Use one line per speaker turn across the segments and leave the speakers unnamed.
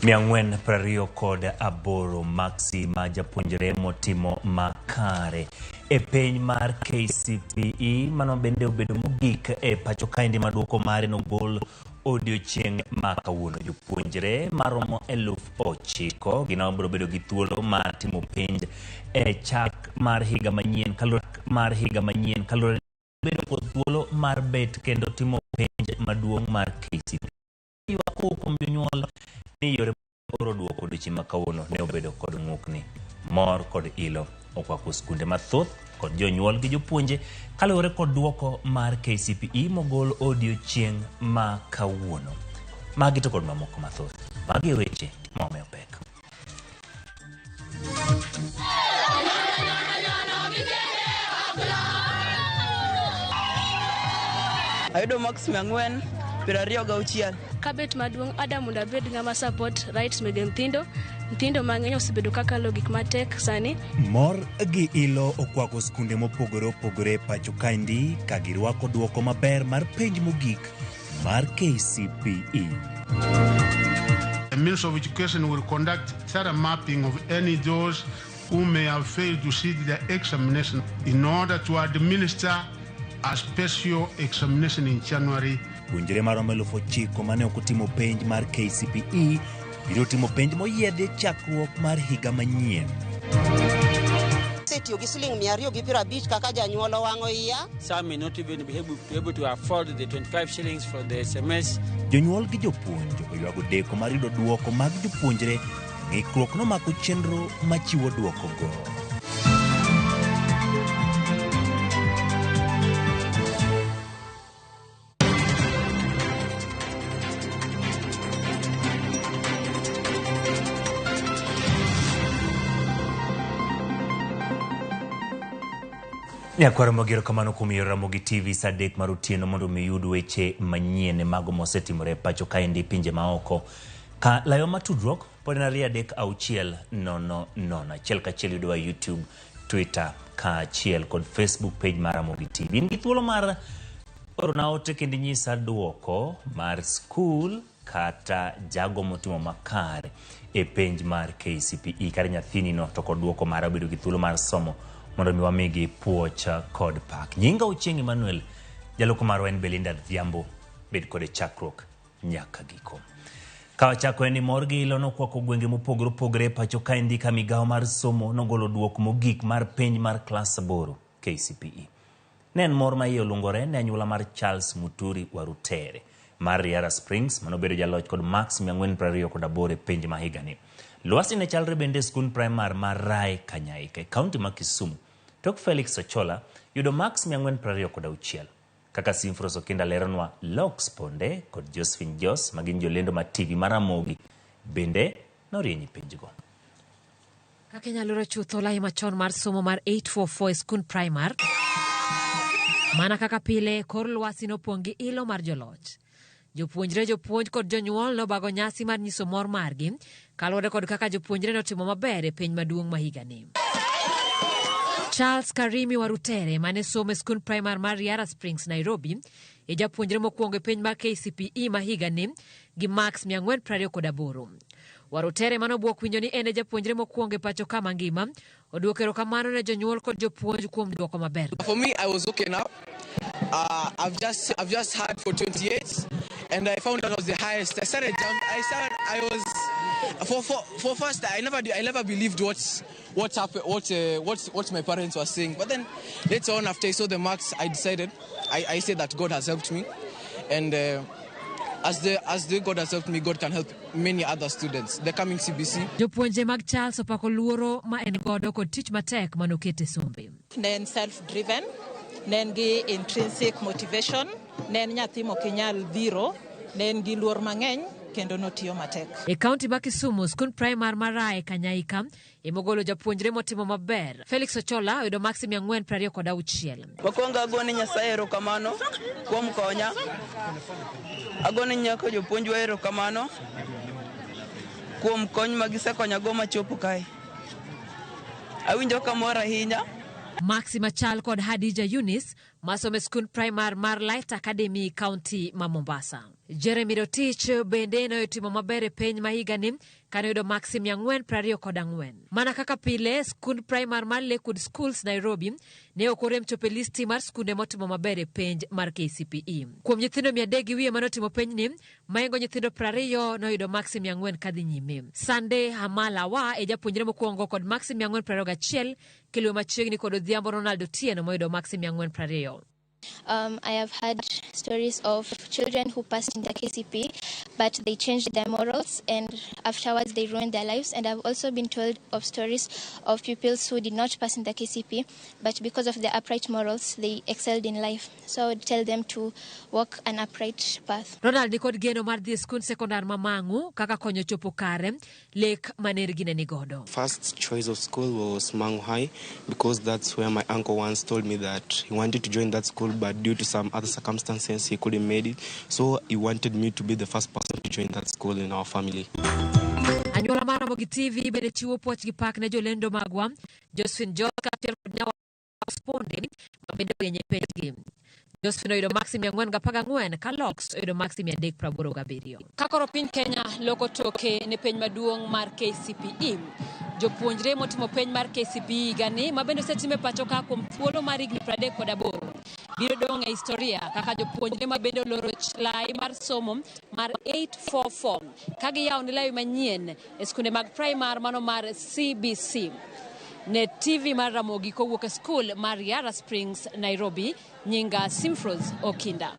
420 kod aboro maxi ma japuonjre motimo makare e piny mar KCPE mano bende obedo mogik e pacho kaendi maduoko mare nogol odiochieng' ma kawuono. Jopuonjre maromo 9,000 gina biro bedo gi thuolo mar timo penj e chak mar higa manyien kalore bedo kod thuolo mar bet kendo timo penj maduong' mar KCPE. Yuako kuom jonyuol ni yore oro duoko odiochieng' ma kawuono ne obedo kod ng'ukni, mor kod ilo okwako skunde mathoth kod jonyuol gi jopuonje kalore kod duoko mar KCPE mogol odiochieng' ma kawuono. Magi to kod mamoko mathoth. Magi weche momeo pek.
Ayudo max 426.
Kabet maduong' Adam Undabed ngama support rights meg nyithindo mang'eny osebedo kakalo gik matek sani.
Mor gi ilo okwako skunde mopogore opogore pacho kaendi ka girwako duoko maber mar penj mogik mar KCPE.
The Minister of Education will conduct thorough mapping of any those who may have failed to sit the examination in order to administer a special examination in January.
Puonjre maromo 9,000 mane okotimo penj mar KCPE biro timo penj moyiedhi chakruok mar higa manyien.
Setio gi siling 250 kaka janyuolo wango iya.
Some may not even be able to afford the 25 shillings for the SMS.
Jonyuol gi jopuonj oywago deko mar yudo duoko mag jopuonjre. Ng'ikruok nomako chenro machiwo duoko go. Nyakwaro magiro kamano kuom Ramogi Tv sadek marutieno mondo miyud weche manyien mago mosetimore pacho kaendi pinje maoko. Ka layo matudruok pod na 36000 achiel kachiel yudowa YouTube, Twitter kaachiel kod Facebook page mar Ramogi TV. In gi thuolo mar orona ote kendi nyisa duoko mar skul kata jago motimo makare e penj mar KCPE kare nyathini no to kod duoko mar obedo gi thuolo mar somo mondo mi wamigi puocha kod pak. Nyinga Ochieng' Emmanuel, jaloko marwa en Belinda Dhiambo, bed kode chakruok nyaka giko. Kawa chako eni mor gi ilo nokwako gwenge mopogore opogore pacho kaendi ka migawo mar somo nogolo duoko mogik mar penj mar klas 8 KCPE. Ne en mor ma iye olungore ne anyuola mar Charles Muturi Warutere mar Riara Springs manobedo jaloch kod max 428 e penj ma higani. Lwasi ne chalre bende skul primar mar Rai Kanyaika e kaunti ma Kisumu. Tok Felix Ochola yudo max 426. Kaka Simfros Okinda leronwa Lox Ponde kod Josephine Jos magin jolendo ma TV mar Ramogi bende norienyi penjgo.
Kaka nyalore chutho lai machon mar somo mar 844 skul primar. Mana kaka pile kor lwasi nopongi ilo mar joloch. Jopuonj kod jonyuol no bago nyasi mar nyiso mor margi kalore kod kaka jopuonjre notimo maber e penj maduong' ma higani. Charles Karimi Warutere mane somo e skul primar mar Riara Springs Nairobi e japuonjre mokwongo e penj mar KCPE ma higani gi max 428. Warutere manobuok winjo ni ene japuonjre mokwongo e pacho kama ngima oduoko erokamano ne jonyuol kod jopuonj kuom duoko maber.
For me, I was okay now. I've just had for 28 and I found that was the highest. I was for first I never believed what happened, what my parents were saying. But then later on, after I saw the marks, I decided I said that God has helped me, and as the God has helped me, God can help many other students. The coming CBC.
Jopuonje mag Charles opako luoro ma en godo kod tich matek manokete sombe.
Nen self-driven, nen gi intrinsic motivation, nen nyathi mokinyal dhiro, nen gi luor mang'eny kendo notiyo matek.
E kaunti ma Kisumu, skul primar mar Rai Kanyaika imogolo japuonjre motimo maber. Felix Ochola oyudo max 426.
Wakwonga agone Nyasaye erokamano kuom konya. Agone nyako jopuonjwa erokamano kuom kony ma gisekonyago machopo kae. Awinjo kamor ahinya.
Maxi Machal kod Hadija Yunis masome skund primar mar Light Academy County ma Mombasa. Jeremy Rotich bende noyotimo maber e penj ma higani kane oyudo maksi 424. Mana kaka pile, skund primar mar Lakewood Schools Nairobi ne ok orem chopo e listi mar skunde motimo maber e penj mar KCPE. Kuom nyithindo 300 gi wiye manotimo penjni, mahingo nyithindo 20 noyudo maksi 400 kadhi nyime. Sunday Hamalawa e japuonjre mokwongo kod maksi 421 kiluwe machiegni kod Odhiambo Ronald Otieno moyudo maksi 420.
I have had stories of children who passed in the KCP, but they changed their morals and afterwards they ruined their lives. And I've also been told of stories of pupils who did not pass in the KCP, but because of their upright morals, they excelled in life. So I would tell them to walk an upright path.
Ronald nikod geno mar dhi skund sekondar ma Mangu kaka konyo chopo kare lek manergi ne nigodo.
First choice of school was Mangu High because that's where my uncle once told me that he wanted to join that school, but due to some other circumstances he couldn't make it, so he wanted me to be the first person to join that school in our family.
Anyuola mar Ramogi TV bende chiwo puoch gi pak ne jolendo magwa Josephine Joka kod nyawa Sponde ma bende oyenye penjgi. Josephine oyudo maksi 414 ka Lox oyudo maksi 387. Kakoro piny Kenya loko toke ne penj maduong' mar KCPE. Jopuonjre motimo penj mar KCPE gani ma bende osetime pacho ka kuom thuolo mar higni 38 biro dong' e historia kaka jopuonjre ma bende oloro lai mar somo mar 844 ka giyawo ni lai manyien e skunde mag primar mano mar CBC. Ne TV mar Ramogi kowuok e skul mar Yara Springs, Nairobi, nyinga Simfros Okinda.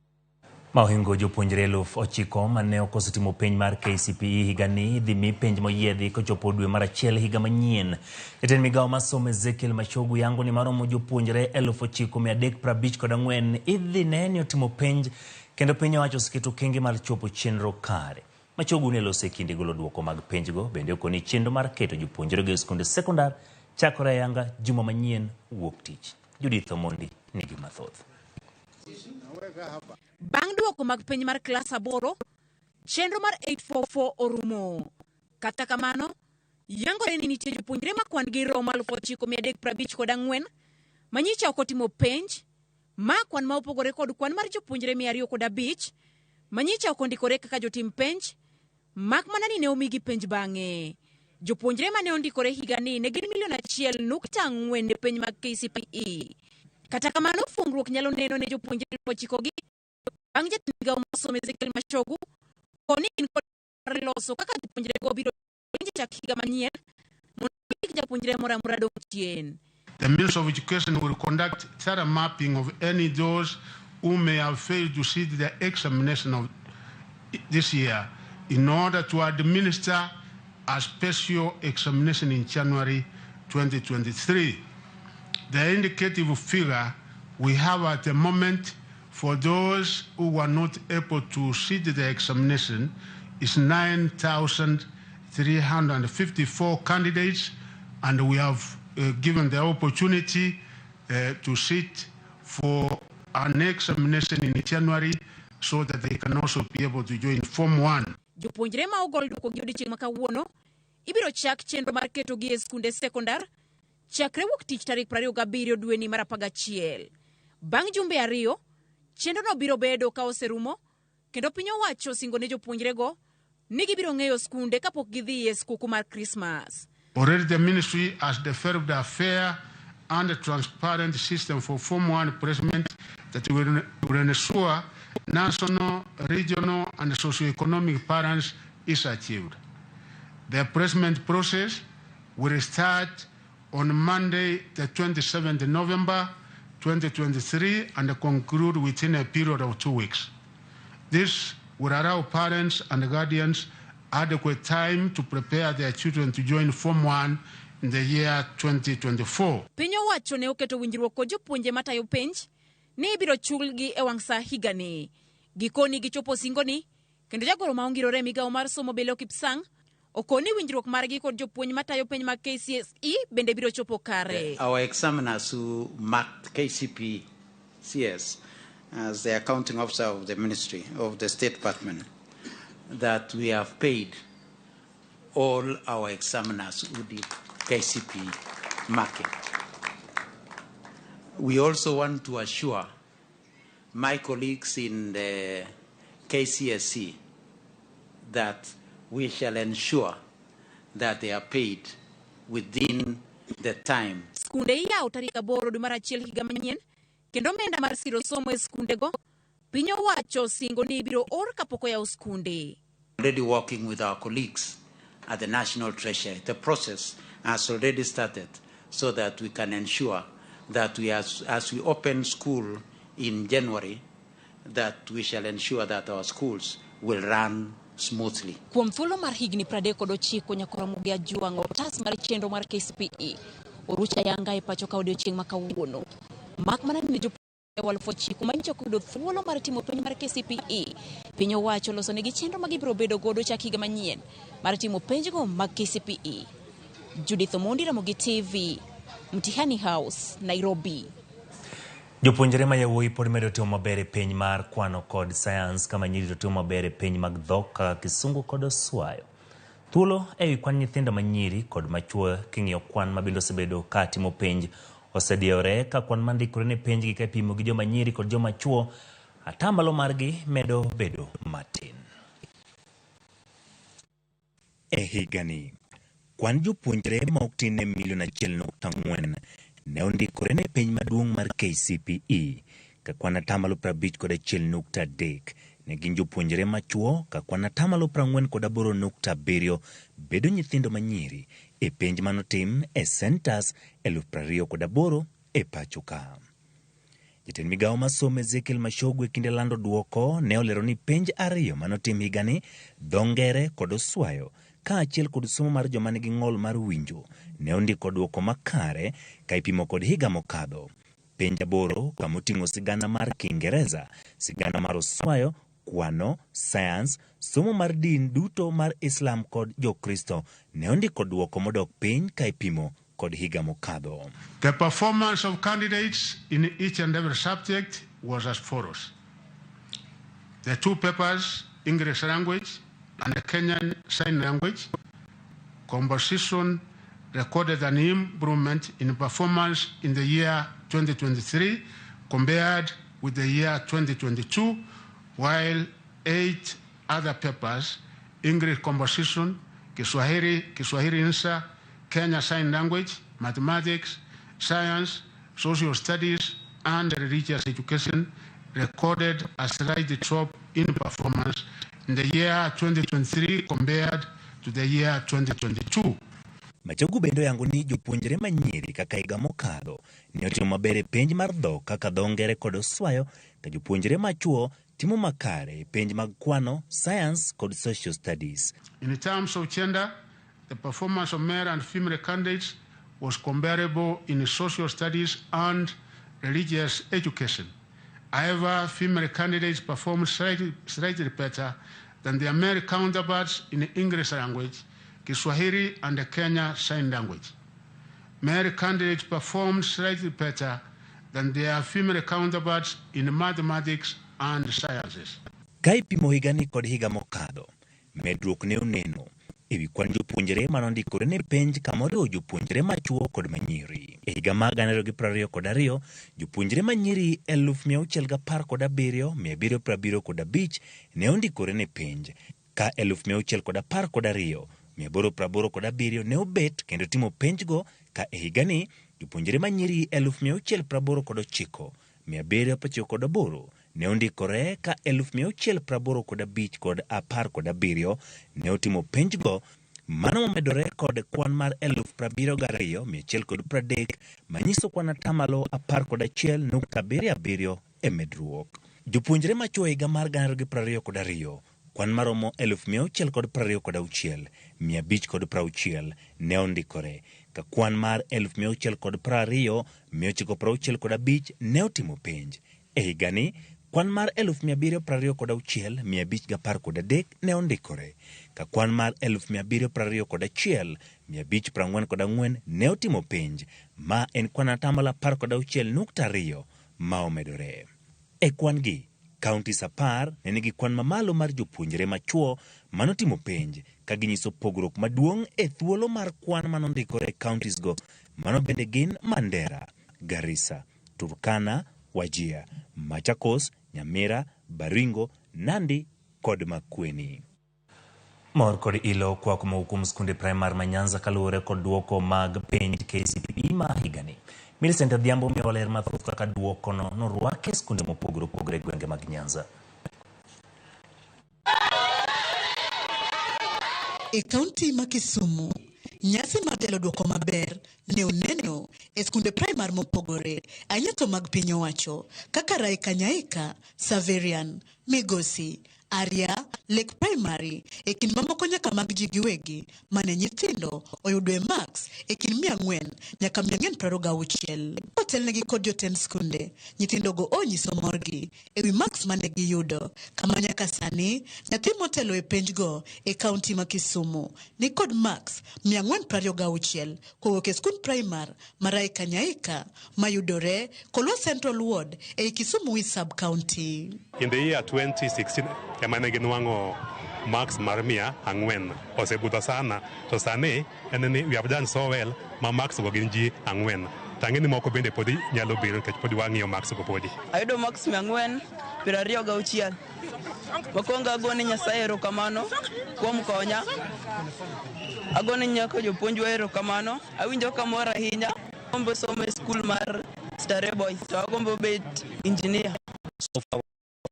Mahingo jopuonjre 9,000 mane okosetimo penj mar KCPE higani dhi mi penj moyiedhi kochopo dwe mar achiel higa manyien. Jatend migawo mar somo Ezekiel Machogu yango ni maromo jopuonjre 9,354 idhi ne otimo penj kendo piny owacho oseketo okenge mar chopo chenro kare. Machogu ne lose kinde golo duoko mag penjgo bende okoni chenro mar keto jopuonjre go e skunde sekondar chakore ayanga juma manyien wuok tich. Judith Omondi nigi mathoth.
Bang' duoko mag penj mar klas 8, chenro mar 844 orumo. Kata kamano, yangore ni nitie jopuonjre ma kwan gi romo 9,354 manyicha ok otimo penj, ma kwan ma opogore kod kwan mar jopuonjre 205 manyicha ok ondikore kaka jotim penj, mak mana ni ne omigi penj bang'e. Jopuonjre mane ondikore higani ne gin 1.4 ne penj mag KCPE. Kata kamano, fungruok nyalo neno ne jopuonjre 9 gi bang' jatend migawo mar somo Ezekiel Machogu koni in kod loso kaka jopuonjre go biro chak higa manyien mondo kik japuonjre moro amora dong' chien.
The Minister of Education will conduct thorough mapping of any those who may have failed to sit the examination of this year in order to administer a special examination in January 2023. The indicative figure we have at the moment for those who were not able to sit the examination is 9,354 candidates, and we have given the opportunity to sit for an examination in January so that they can also be able to join Form 1.
Jopuonjre ma ogol duoko gi odiochieng' ma kawuono ibiro chak chenro mar keto gi e skunde sekondar chakre wuok tich tarik 27 dwe ni mar 11. Bang' jumbe 2, chenro no biro bedo ka oserumo kendo piny owacho singo ne jopuonjre go ni gibiro ng'eyo skunde kapok gidhi e skuku mar Christmas.
Already the ministry has developed a fair and transparent system for Form 1 placement that will ensure national, regional, and socio-economic balance is achieved. The placement process will start on Monday, the 27th November 2023, and conclude within a period of 2 weeks. This will allow parents and guardians adequate time to prepare their children to join Form 1 in the year 2024.
Piny owacho ne oketo winjruok kod jopuonje matayo penj ni ibiro chulgi e wang' sa higani. Gikoni gichopo singoni, kendo jagoro ma ongirore migawo mar somo Belo Kipsang okoni winjruok margi kod jopuonj matayo penj mag KCSE bende biro chopo kare.
Our examiners who marked KCPE CS as the accounting officer of the ministry of the State Department, that we have paid all our examiners who did KCPE marking. We also want to assure my colleagues in the KCSE that we shall ensure that they are paid within the time.
Skunde iyawo tarik 8 dwe mar achiel higa manyien, kendo omenda mar siro somo e skundego piny owacho singo ni ibiro or kapok oyaw skunde.
Already working with our colleagues at the National Treasury. The process has already started so that we can ensure that as we open school in January, that we shall ensure that our schools will run smoothly.
Kuom thuolo mar higni 39 nyaka Ramogi Ajwang' otas mar chenro mar KCPE orucha yanga e pacho ka odiochieng' ma kawuono. Mak mana ni jopuonjre 9,000 manyicho yudo thuolo mar timo penj mar KCPE. Piny owacho loso negi chenro ma gibiro bedo godo chak higa manyien mar timo penjgo mag KCPE. Judith Omondi, Ramogi TV, Mtihani House, Nairobi.
Jopuonjre ma yawuoyi pod medo timo maber e penj mar kwano kod science kama nyiri to timo maber e penj mag dhok kaka Kisungu kod Oswayo. Thuolo e wi kwan nyithindo ma nyiri kod machuo king'iyo kwan mabende osebedo ka timo penj osediewore ka kwan mandikore ne penj gi ka pimo gi joma nyiri kod joma chuo atamalo margi medo bedo matin. E higani kwan jopuonjre ma ok tin ne 1.4 ne ondikore ne penj maduong' mar KCPE ka kwan atamalo 51.3 ne gin jopuonjre machuo ka kwan atamalo 48.7 bedo nyithindo manyiri e penj manotim e centers 28,000 e pacho ka. Jatend migawo mar somo Ezekiel Mashogwe kinde lando duoko ne olero ni penj 2 manotim higani dho ngere kod Oswayo ka achiel kod somo mar joma nigi ng'ol mar winjo ne ondiko duoko makare ka ipimo kod higa mokadho. Penj 8 kamoting'o sigana mar Kiingereza, sigana mar Oswayo, kwano, science, somo mar din duto mar Islam kod Jokristo ne ondiko duoko modok piny ka ipimo kod higa mokadho.
The performance of candidates in each and every subject was as follows. The 2 papers, English language and the Kenyan Sign Language, composition recorded an improvement in performance in the year 2023 compared with the year 2022, while 8 other papers, English composition, Kiswahili Insa, Kenya Sign Language, Mathematics, Science, Social Studies, and Religious Education, recorded a slight drop in performance in the year 2023 compared to the year 2022.
Machogu bendo yango ni jopuonjre manyiri kaka higa mokadho ne otimo maber e penj mar dhok kaka dho ngere kod Oswayo ka jopuonjre machuo timo makare e penj mag kwano, science kod social studies.
In terms of gender, the performance of male and female candidates was comparable in social studies and religious education. However, female candidates performed slightly better than their male counterparts in the English language, Kiswahili, and the Kenya Sign Language. Male candidates performed slightly better than their female counterparts in mathematics and sciences.
Ka ipimo higani kod higa mokadho, medruok ne oneno ewi kwan jopuonjre manondikore ne penj kamoriwo jopuonjre machuo kod manyiri. E higa mag 2022, jopuonjre manyiri 617,775 ne ondikore ne penj, ka 612,887 ne obet kendo timo penjgo, ka e higani jopuonjre manyiri 689,798 ne ondikore ka 685,017 ne otimo penjgo, mano momedore kod kwan mar 72,130 manyiso kwan atamalo 11.77 e medruok. Jopuonjre machuo higa mar 2022 kwan maromo 626,560 ne ondikore, ka kwan mar 620,965 ne otimo penj. E higani kwan mar 726,513 ne ondikore, ka kwan mar 721,544 ne otimo penj, ma en kwan atamalo 16.2 ma omedore. E kwan gi, kauntis 10 ne nigi kwan mamalo mar jopuonjre machuo manotimo penj, ka ginyiso pogruok maduong' e thuolo mar kwan manondikore e kauntis go, mano bende gin Mandera, Garissa, Turkana, Wajir, Machakos,
Nyamira, Baringo, Nandi kod Makueni.
Mor kod ilo kwa kuma hukum skunde primar manyanza kaluore kod duoko mag penj KCPE ma higani. Millicent Adhiambo miroler mathoth kaka duoko no norwake skunde mopogore gwenge mag Nyanza.
E kaunti ma Kisumu, nyasi mar telo duoko maber ne oneno e skunde primar mopogore anyato mag piny owacho kaka Rai Kanyaika, Saverian, Migosi, Aria, Lake Primary, e kind mamoko nyaka mag ji giwegi mane nyithindo oyudo max e kind 400 nyaka 426. Otelnegi kod jotend skunde, nyithindo go onyiso morgi e wi max mane giyudo, kama nyaka sani nyathi motelo e penj go e kaunti ma Kisumu ni kod max 426 kowuok e skund primar Rai Kanyaika mayudore Kolwa Central Ward e Kisumu East Sub County.
In the year 2016, Yamane Ginwango Max Marmia Angwen, Osebutta sana, to Sane, and then we have done so well, my Max Waginji Angwen. Tangini moko bende podi nyalo biro kech podi wangi o Max ko podi.
Ayudo Max Angwen, pirario gauchiel. Mokwongo agone Nyasaye erokamano kuom konya. Agone nyako jopuonj erokamano. Awinjo kamor ahinya. Agombo somo e skul mar Stare Boys, to agombo bet engineer.
So far,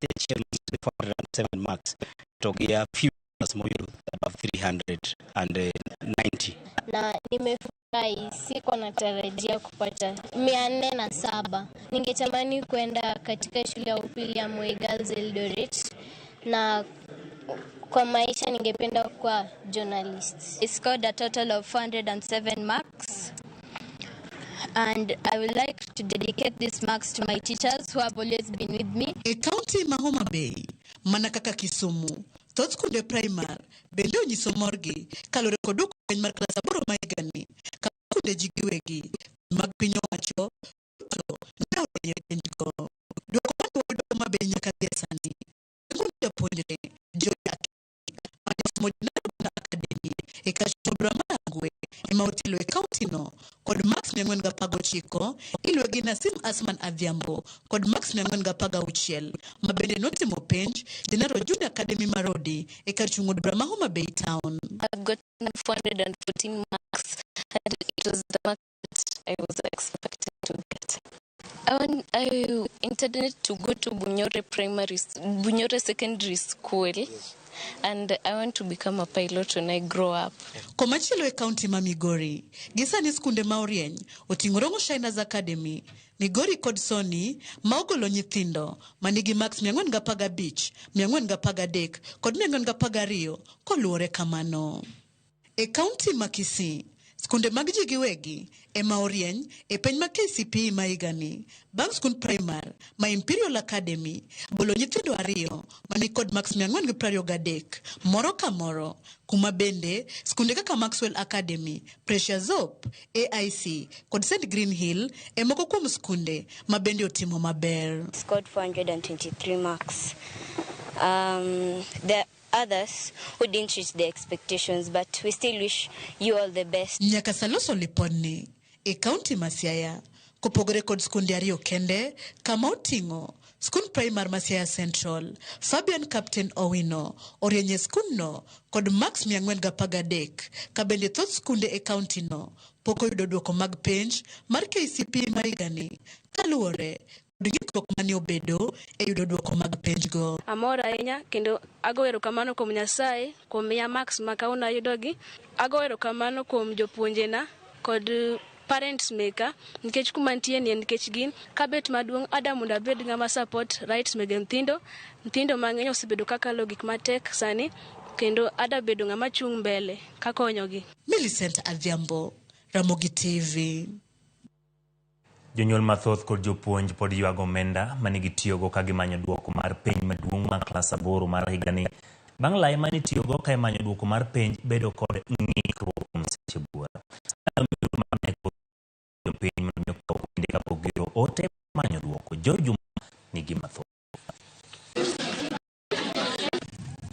the achievement is 407 marks. To get a few more above 390.
Na nimefurahi, siko natarajia kupata 407. Ningetamani kwenda katika shule ya upili ya Moi Girls Eldoret, na kwa maisha ningependa kuwa journalist.
I scored a total of 407 marks. And I would like to dedicate these marks to my teachers who have always been with me.
E county ma Homa Bay, mana kaka Kisumu, thoth skunde primar bende onyiso morgi kalore kod duoko penj mar klas 8 ma higani, kaka skunde ji giwegi mag piny owacho to ne owenyo penjgo. Duoko mar Homa Bay nyaka gie sani, skunde jopuonjre joyaki majafumo na akademi e kashobra marangwe ema otelo e kaunti no kod max 419 ilwegi Nasim Asman Adhiambo kod max 416 mabende notimo penj General Junior Academy Marodi e kar chung'od bura ma Homa Bay Town.
I've got 414 marks, and it was the mark that I was expected to get. I intended to go to Bunyore Secondary School, and I want to become a pilot when I grow up.
Komachielo e kaunti ma Migori, gisani skunde ma orieny oting'o Rongo Shiners Academy, Migori kod Sony ma ogolo nyithindo manigi max 415, 413 kod 412 koluwore kamano. E kaunti ma Kisii, skunde mag ji giwegi ema orieny e penj ma KCPE ma higani bang' skund primar ma Imperial Academy bolo nyithindo 2 mani kod max 423 moro ka moro, kuma bende skunde kaka Maxwell Academy, Precious Hope, AIC kod St. Green Hill e moko kuom skunde ma bende otimo maber.
Scored 423 marks. The others who didn't reach the expectations, but we still wish you all the best.
Nyaka saloso lipodni e kaunti ma Siaya kopogore kod skunde 2 kende kama oting'o skund primar ma Siaya Central, Fabian Captain Owino orienye skundno kod max 413 ka bende thoth skunde e kaunti no poko yudo duoko mag penj mar KCPE ma higani kaluwore gikruok mane obedo e yudo duoko mag penj go.
Amor ahinya kendo ago erokamano kuom Nyasaye kuom miya max ma kawuono ayudogi. Ago erokamano kuom jopuonjena kod parents maker nikech kuma nitie ni nikech gin kabet maduong' ada mondo abed ng'ama support rights meg nyithindo mang'eny osebedo kakalo gik matek sani, kendo ada bedo ng'ama chung' mbele kakonyogi.
Millicent Adhiambo, Ramogi TV.
Jonyuol mathoth kod jopuonj pod ywago omenda manigi tiyogo ka gimanyo duoko mar penj maduong' mar klas 8 mar higani. Bang' lai mane tiyogo ka imanyo duoko mar penj bedo kod ng'ikruok kuom seche buora. Jopiny manyo kinde kapok giro ote manyo duoko. Jojuma nigi mathoth.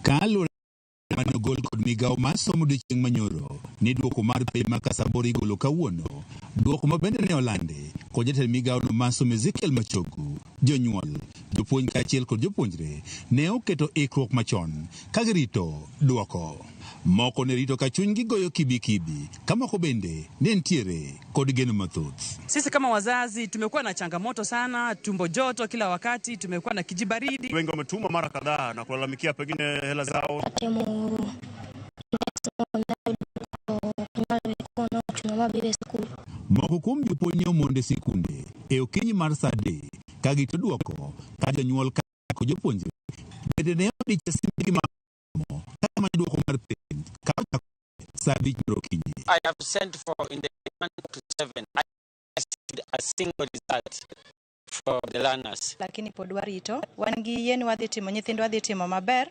Kaluwore mane ogol kod migawo mar somo odiechieng' manyoro ni duoko mar penj mar klas 8 igolo kawuono, duoko ma bende ne olandi kod jatend migawono Masom Ezekiel Machogu, jonyuol, jopuonj kaachiel kod jopuonjre ne oketo ikruok machon ka girito duoko. Moko ne rito ka chunygi goyo kibikibi, kama moko bende ne ntiere kod geno mathoth.
Sisi kama wazazi tumekuwa na changamoto sana, tumbo joto kila wakati, tumekuwa na kijibaridi.
Wengi wametuma mara kadhaa na kulalamikia pengine hela zao.
Moko kuom jopuonj omonde sikunde e okinyi mar saa adek ka gito duoko ka jonyuol kod jopuonjre bende ne odiche simbgi mamo kama duoko mar penj ka saa 5 okinyi.
I have sent for in the 1 to 7. I see a single result for the learners.
Lakini pod warito, wan gi yien wadhi timo, nyithindwa dhi timo maber.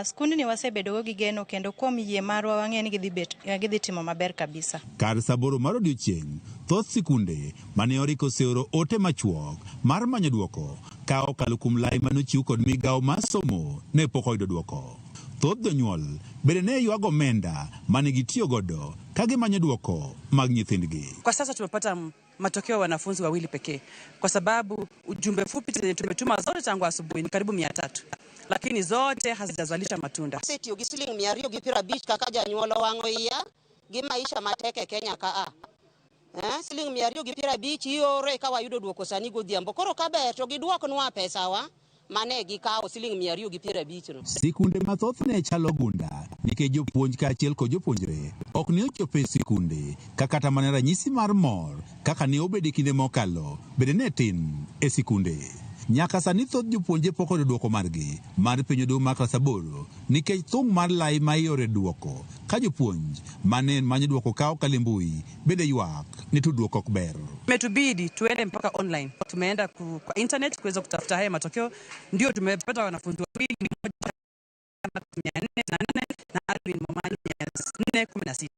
Skundni wasebedo gi geno kendo kuom yie marwa wang'eni gidhi timo maber kabisa.
Kar saboro mar odiochieng', thoth sikunde mane oriko seoro ote machuok mar manyo duoko ka okalo kuom lai manochiw kod migawo mar somo ne pok oyudo duoko. Thoth jonyuol bende ne ywago omenda mane gitiyo godo ka gimanyo duoko mag nyithindgi.
Kwa sasa tumepata matokeo ya wanafunzi wawili pekee kwa sababu ujumbe fupi zenye tumetuma zote tangu asubuhi ni karibu 300. Lakini zote hazijazalisha matunda.
Setiyo gi siling 250 kaka janyuol wang'o iya gi maisha mateke Kenya ka siling 250 iore ka wayudo duoko sani godhiambo. Koro kaber to giduoknwa pesawa mane gikawo siling 250 no.
Sikunde mathoth ne chalo gunda nikech jopuonj kaachiel kod jopuonjre ok ne ochopo e sikunde kata mana ranyisi mar mor kaka ne obedo kinde mokalo bende ne tin e sikunde. Nyaka sani thoth jopuonje pok oyudo duoko margi mar penjo do mar klas 8 nikech thung' mar lai ma iore duoko ka jopuonj mane manyo duoko kao kale mbui bende ywak ni tudruok ok ber.
Imetubidi tuende mpaka online. Tumeenda kwa internet kuweza kutafuta haya matokeo, ndio tumepata wanafunzi wawili, mmoja 404 na Alvin Momani 416.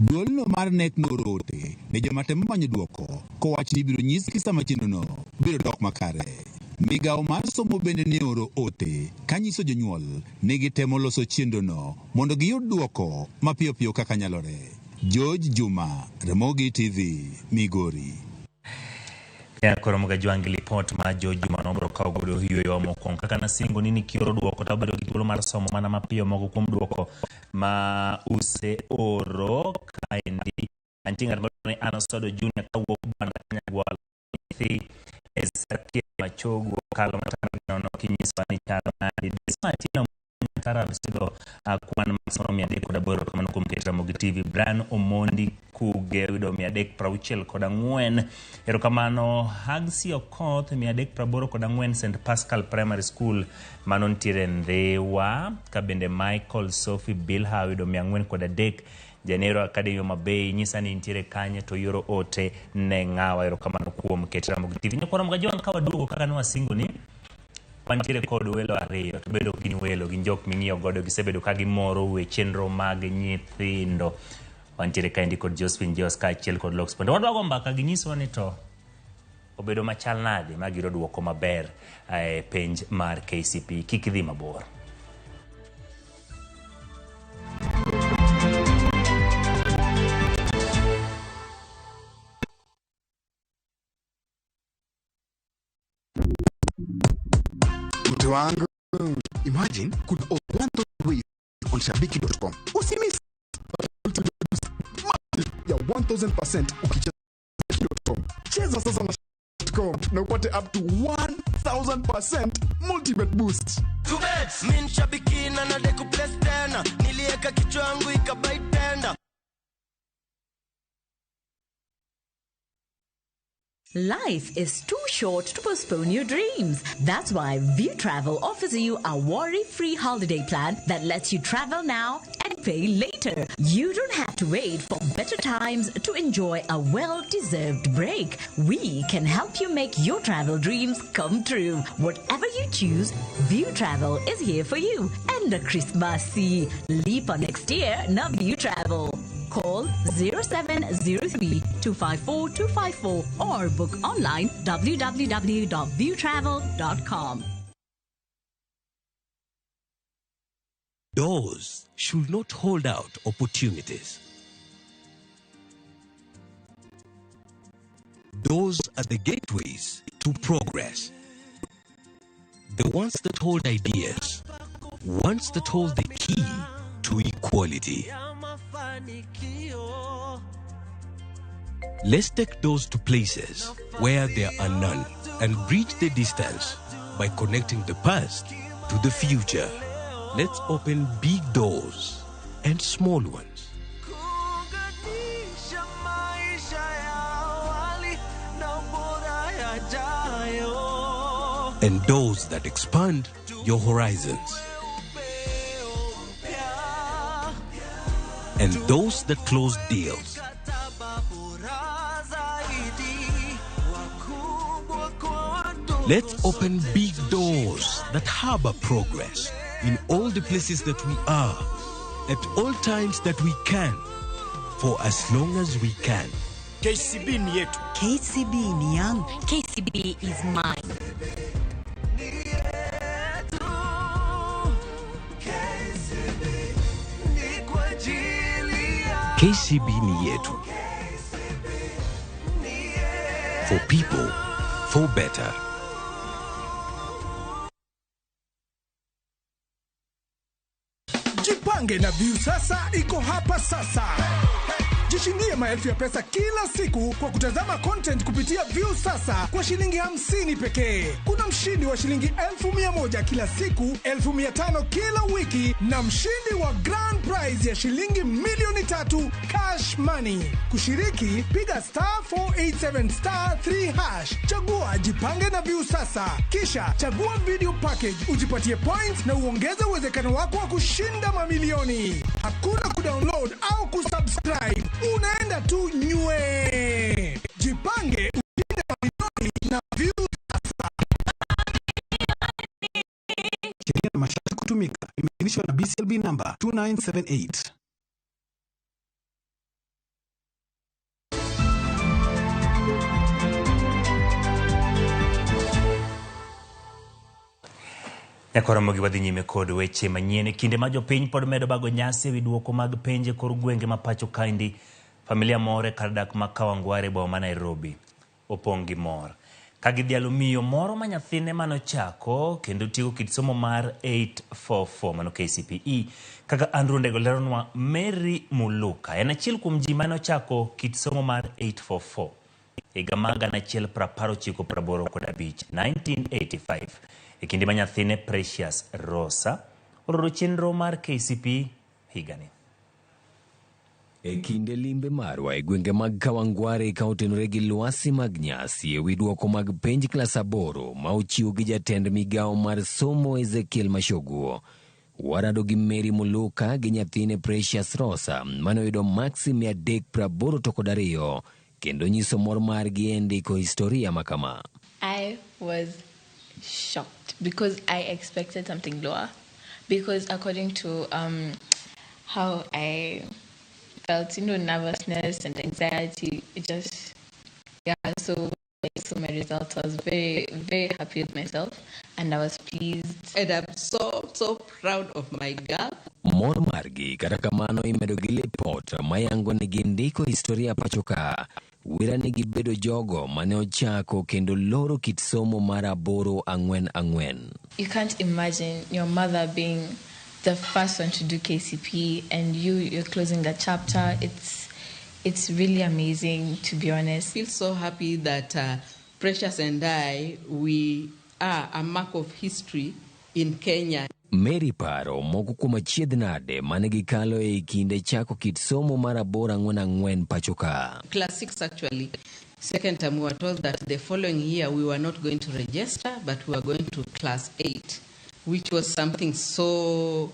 Duolno mar nek norote ne joma temo manyo duoko kowacho ni biro nyisgi sama chenrono biro dok makare. Migawo mar somo bende ne oro ote kanyiso jonyuol ni gitemo loso chenrono mondo giyud duoko mapiyo piyo kaka nyalore. George Juma, Ramogi TV, Migori.
Koro mga jwangi lipot ma George Juma nobro kawo godo hiyo yo mokon kaka na singo nini kioro duoko tabedo gi thuolo mar somo mana mapiyo mogo kuom duoko ma use oro kaendi antinga ni Anasodo Junior kawuok banda Kanyagwal thi Ezekiel Machogu kalo matano no kinyiswa ni chalo nadi desmatino tara msigo kuwana masono miadek koda boro kama nukum ketira Ramogi TV Brian Omondi kuge wido miadek prauchel koda ngwen ero kamano Hagsi Okoth miadek praboro koda ngwen St. Pascal Primary School manon tirendewa kabende Michael Sophie Bilha wido miangwen koda dek Janero Academy Mabei nyisa ni intire kanye to yoro ote ne ngawa ero kamano kuom ketira Ramogi TV nyokora mgajuan kawa dugo kaka nwa singo ni Pantire kodo welo ariyo, to bedo gin welo, gin jok ming'iyo godo gisebedo ka gimoro we chenro mag nyithindo. Pantire kaendi kod Josephine Jos kaachiel kod Loxpond. Wadwago mbaka ginyiso ni to obedo machal nade magiro duoko maber penj mar KCP. Kik idhi mabor.
Imagine could owe 1,000 ways on shabiki.com. Usimiss ya 1000% ukicheza shabiki.com. Cheza sasa na shabiki.com na upate up to 1000% multi-bet boost.
Tubets min shabiki na nade kuplay tena nilieka kichwa yangu ikabai tenda.
Life is too short to postpone your dreams. That's why View Travel offers you a worry-free holiday plan that lets you travel now and pay later. You don't have to wait for better times to enjoy a well-deserved break. We can help you make your travel dreams come true. Whatever you choose, View Travel is here for you. And a Christmassy leap next year, na View Travel. Call 0703-254-254 or book online www.viewtravel.com.
Doors should not hold out opportunities. Those are the gateways to progress. The ones that hold ideas, ones that hold the key to equality. Let's take those to places where there are none and bridge the distance by connecting the past to the future. Let's open big doors and small ones. And doors that expand your horizons. And those that close deals. Let's open big doors that harbor progress in all the places that we are, at all times that we can, for as long as we can.
KCB ni yetu.
KCB ni yangu. KCB is mine.
KCB ni yetu. For people, for better.
Jipange na View sasa iko hapa sasa. Jishindie maelfu ya pesa kila siku kwa kutazama content kupitia View sasa kwa shilingi 50 pekee. Kuna mshindi wa shilingi 1,100 kila siku, 1,500 kila wiki na mshindi wa grand prize ya shilingi milioni 3 cash money. Kushiriki, piga *487*3#. Chagua Jipange na View sasa. Kisha chagua video package, ujipatie points na uongeze uwezekano wako wa kushinda mamilioni. Hakuna kudownload au kusubscribe. Unaenda tu nywe. Jipange ushinde mamilioni na View sasa.
Sheria na masharti kutumika. Imeidhinishwa na BCLB number 2978.
Ramogi wadhi nyime kod weche manyien kinde ma jopiny pod medo bago nyasi wi duoko mag penje kor gwenge ma pacho kaindi. Familia more kar dak ma Kawangware boma ma Nairobi opong' gi mor ka gidhialo miyo moro ma nyathine manochako kendo tigo kit somo mar 844 mano KCPE kaka Andrew Ndego leronwa. Mary Muluka en achiel kuom ji manochako kit somo mar 844 higa mag 1985 e kinde ma nyathine Precious Rosa ororo chenro mar KCPE higani.
E kinde limbe marwa e gwenge mag Kawangware ka otenore gi lwasi mag nyasi e wi duoko mag penj klas 8 ma ochiw gi jatend migao mar somo Ezekiel Mashoguo. Warado gi Mary Muluka gi nyathine Precious Rosa manoyudo maksi 382 kendo nyiso mor margi e ndiko historia makama.
I was shocked because I expected something lower, because according to how I felt, nervousness and anxiety, it just, so my results, I was very, very happy with myself and I was pleased.
And I'm so proud of my girl.
Mor margi karakamano imedo gi lipot mayango ni gindiko historia pachoka. Wira ni gibedo jogo mane ochako kendo loro kit somo mar 844.
You can't imagine your mother being the first one to do KCP and you're closing a chapter. It's really amazing, to be honest.
I feel so happy that Precious and I, we are a mark of history in Kenya.
Mary paro moko kuom achiedhnade mane gikalo e kinde chako kit somo mar 844 pachoka.
Class 6 actually. Second time we were told that the following year we were not going to register, but we were going to class 8, which was something so,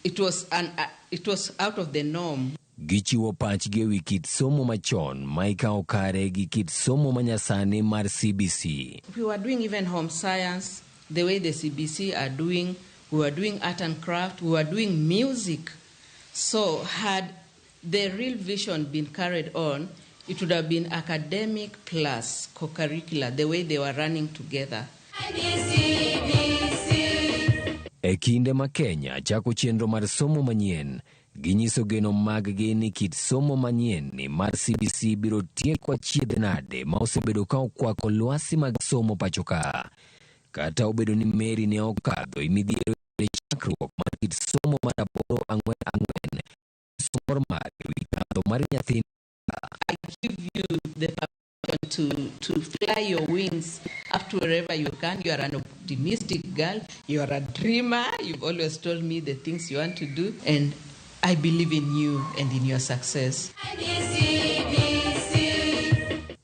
it was out of the norm.
Gichiwo pachgi wi kit somo machon ma ikawo kare gi kit somo manyasani mar CBC.
We were doing even home science the way the CBC are doing. We were doing art and craft. We were doing music. So had the real vision been carried on, it would have been academic plus co-curricular, the way they were running together.
E kinde ma Kenya chako chenro mar somo manyien, Ginyiso geno mag-gi ni kit somo manyien ni mar CBC biro tieko achiedh nade ma osebedo ka okwako lwasi mag somo pachoka. Kata obedo ni Mary ne okadho imidhiero e chakruok mar kit somo mar 8-4 somor mar wikadho mar nyathini.
I give you the permission to fly your wings up to wherever you can. You are an optimistic girl. You are a dreamer. You've always told me the things you want to do, and I believe in you and in your success.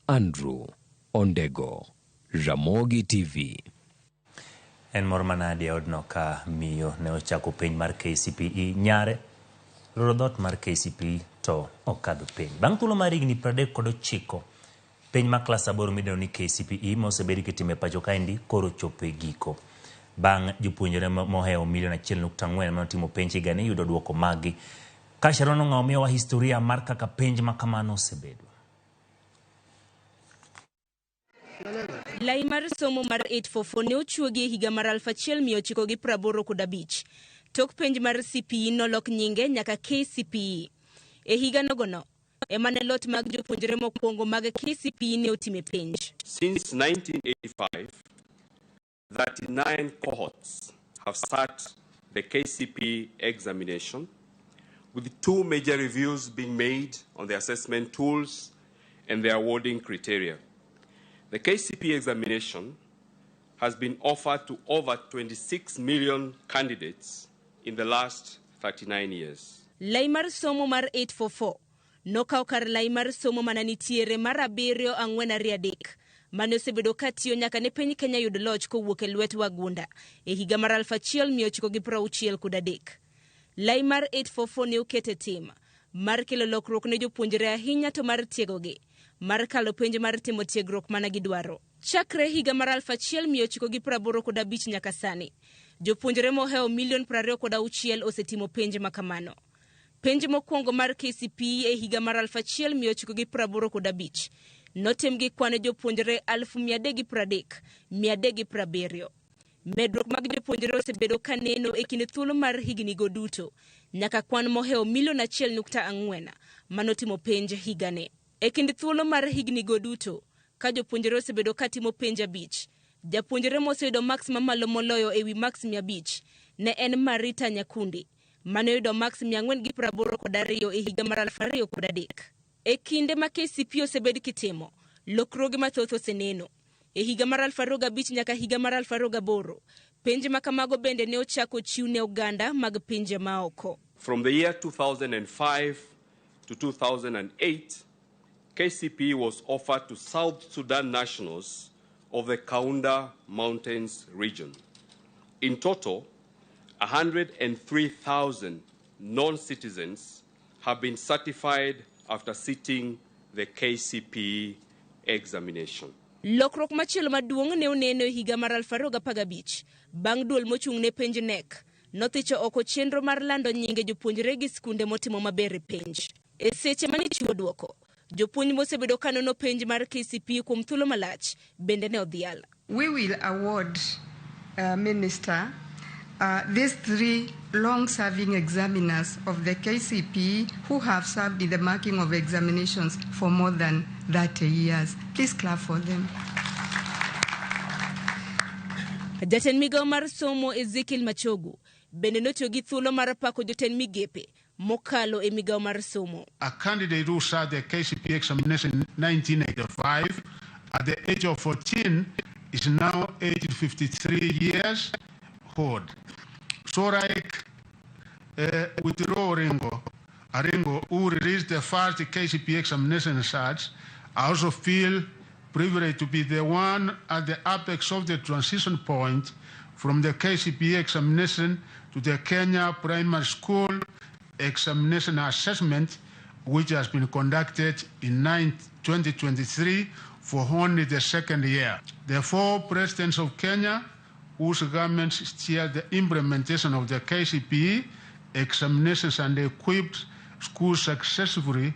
Andrew Ondego, Ramogi TV.
En mor manade odno ka miyo ne ochako penj mar KCPE nyare rodot mar KCPE to okadho penj. Bang' thuolo mar higni 39 penj ma klas 8 midendo ni KCPE mosebedi kitime pacho kaendi koro chopo e giko. Bang' jopuonjre moheo 1.4 manotimo penj higani yudo duoko magi. Ka Sharon Ong'aw miyowa historia mar kaka penj ma kamano osebedo.
Lai mar somo mar 844 ne ochuogi higa mar 1985. Tok penj mar CPE nolok nyinge nyaka KCPE. E higa nogono, emane lot mag jopuonjre mokwongo mag KCPE ne otime penj.
Since 1985, 39 cohorts have sat the KCPE examination, with 2 major reviews being made on the assessment tools and the awarding criteria. The KCPE examination has been offered to over 26 million candidates in the last 39 years.
Lai mar somo mar 844 nokaw kar lai mar somo mananitiere mar 7-4-3 mane osebedo katiyo nyaka ne piny Kenya yud loch kowuok e lwet wagunda e higa mar 1963. Lai mar 844 ne okete tim mar kelo lokruok ne jopuonjre ahinya to mar tiegogi mar kalo penj mar timo tiegruok mana gidwaro. Chakre higa mar 1985 nyaka sani, jopuonjre moheo 26,000,000 osetimo penj makamano. Penj mokwongo mar KCPE e higa mar 1985 notim gi kwan jopuonjre 330,370. Medruok mag jopuonjre osebedo kaneno e kind thuolo mar higni go duto nyaka kwan moheo 1.4 manotimo penj higane. E kind thuolo mar higni go duto ka jopuonjre osebedo katimo penj 5, japuonjre moseyudo max mamalo moloyo ewi max 500 ne en Marita Nyakundi mane oyudo max 482 e higa mar 2003. E kinde ma KCPE osebed kitimo lokruoge mathoth oseneno. E higa mar 2005 nyaka higa mar 2008 penj makamago bende ne ochako chiw ne oganda mag pinje maoko.
From the year 2005 to 2008, KCPE was offered to South Sudan nationals of the Kaunda Mountains region. In total, 103,000 non-citizens have been certified after sitting the KCPE examination.
Lokruok machielo maduong' ne oneno e higa mar 2015 bang' duol mochung' ne penj NEC nothicho oko chenro mar lando nyinge jopuonjre gi skunde motimo maber e penj. E seche mane chiwo duoko, jopuonj mosebedo kanono penj mar KCPE kuom thuolo malach bende ne odhial.
We will award, Minister, these 3 long-serving examiners of the KCPE who have served in the marking of examinations for more than 30 years. Please clap for them.
Jatend migao mar somo Ezekiel Machogu bende notiyo gi thuolo mar pako jotend migepe mokalo e migao mar somo.
A candidate who sat the KCPE examination in 1985 at the age of 14 is now aged 53 years old. So like withdraw Aringo, who released the first KCPE examination results, I also feel privileged to be the one at the apex of the transition point from the KCPE examination to the Kenya Primary School examination assessment, which has been conducted in 2023 for only the 2nd year. The 4 presidents of Kenya, whose governments steer the implementation of the KCPE examinations and equipped schools successfully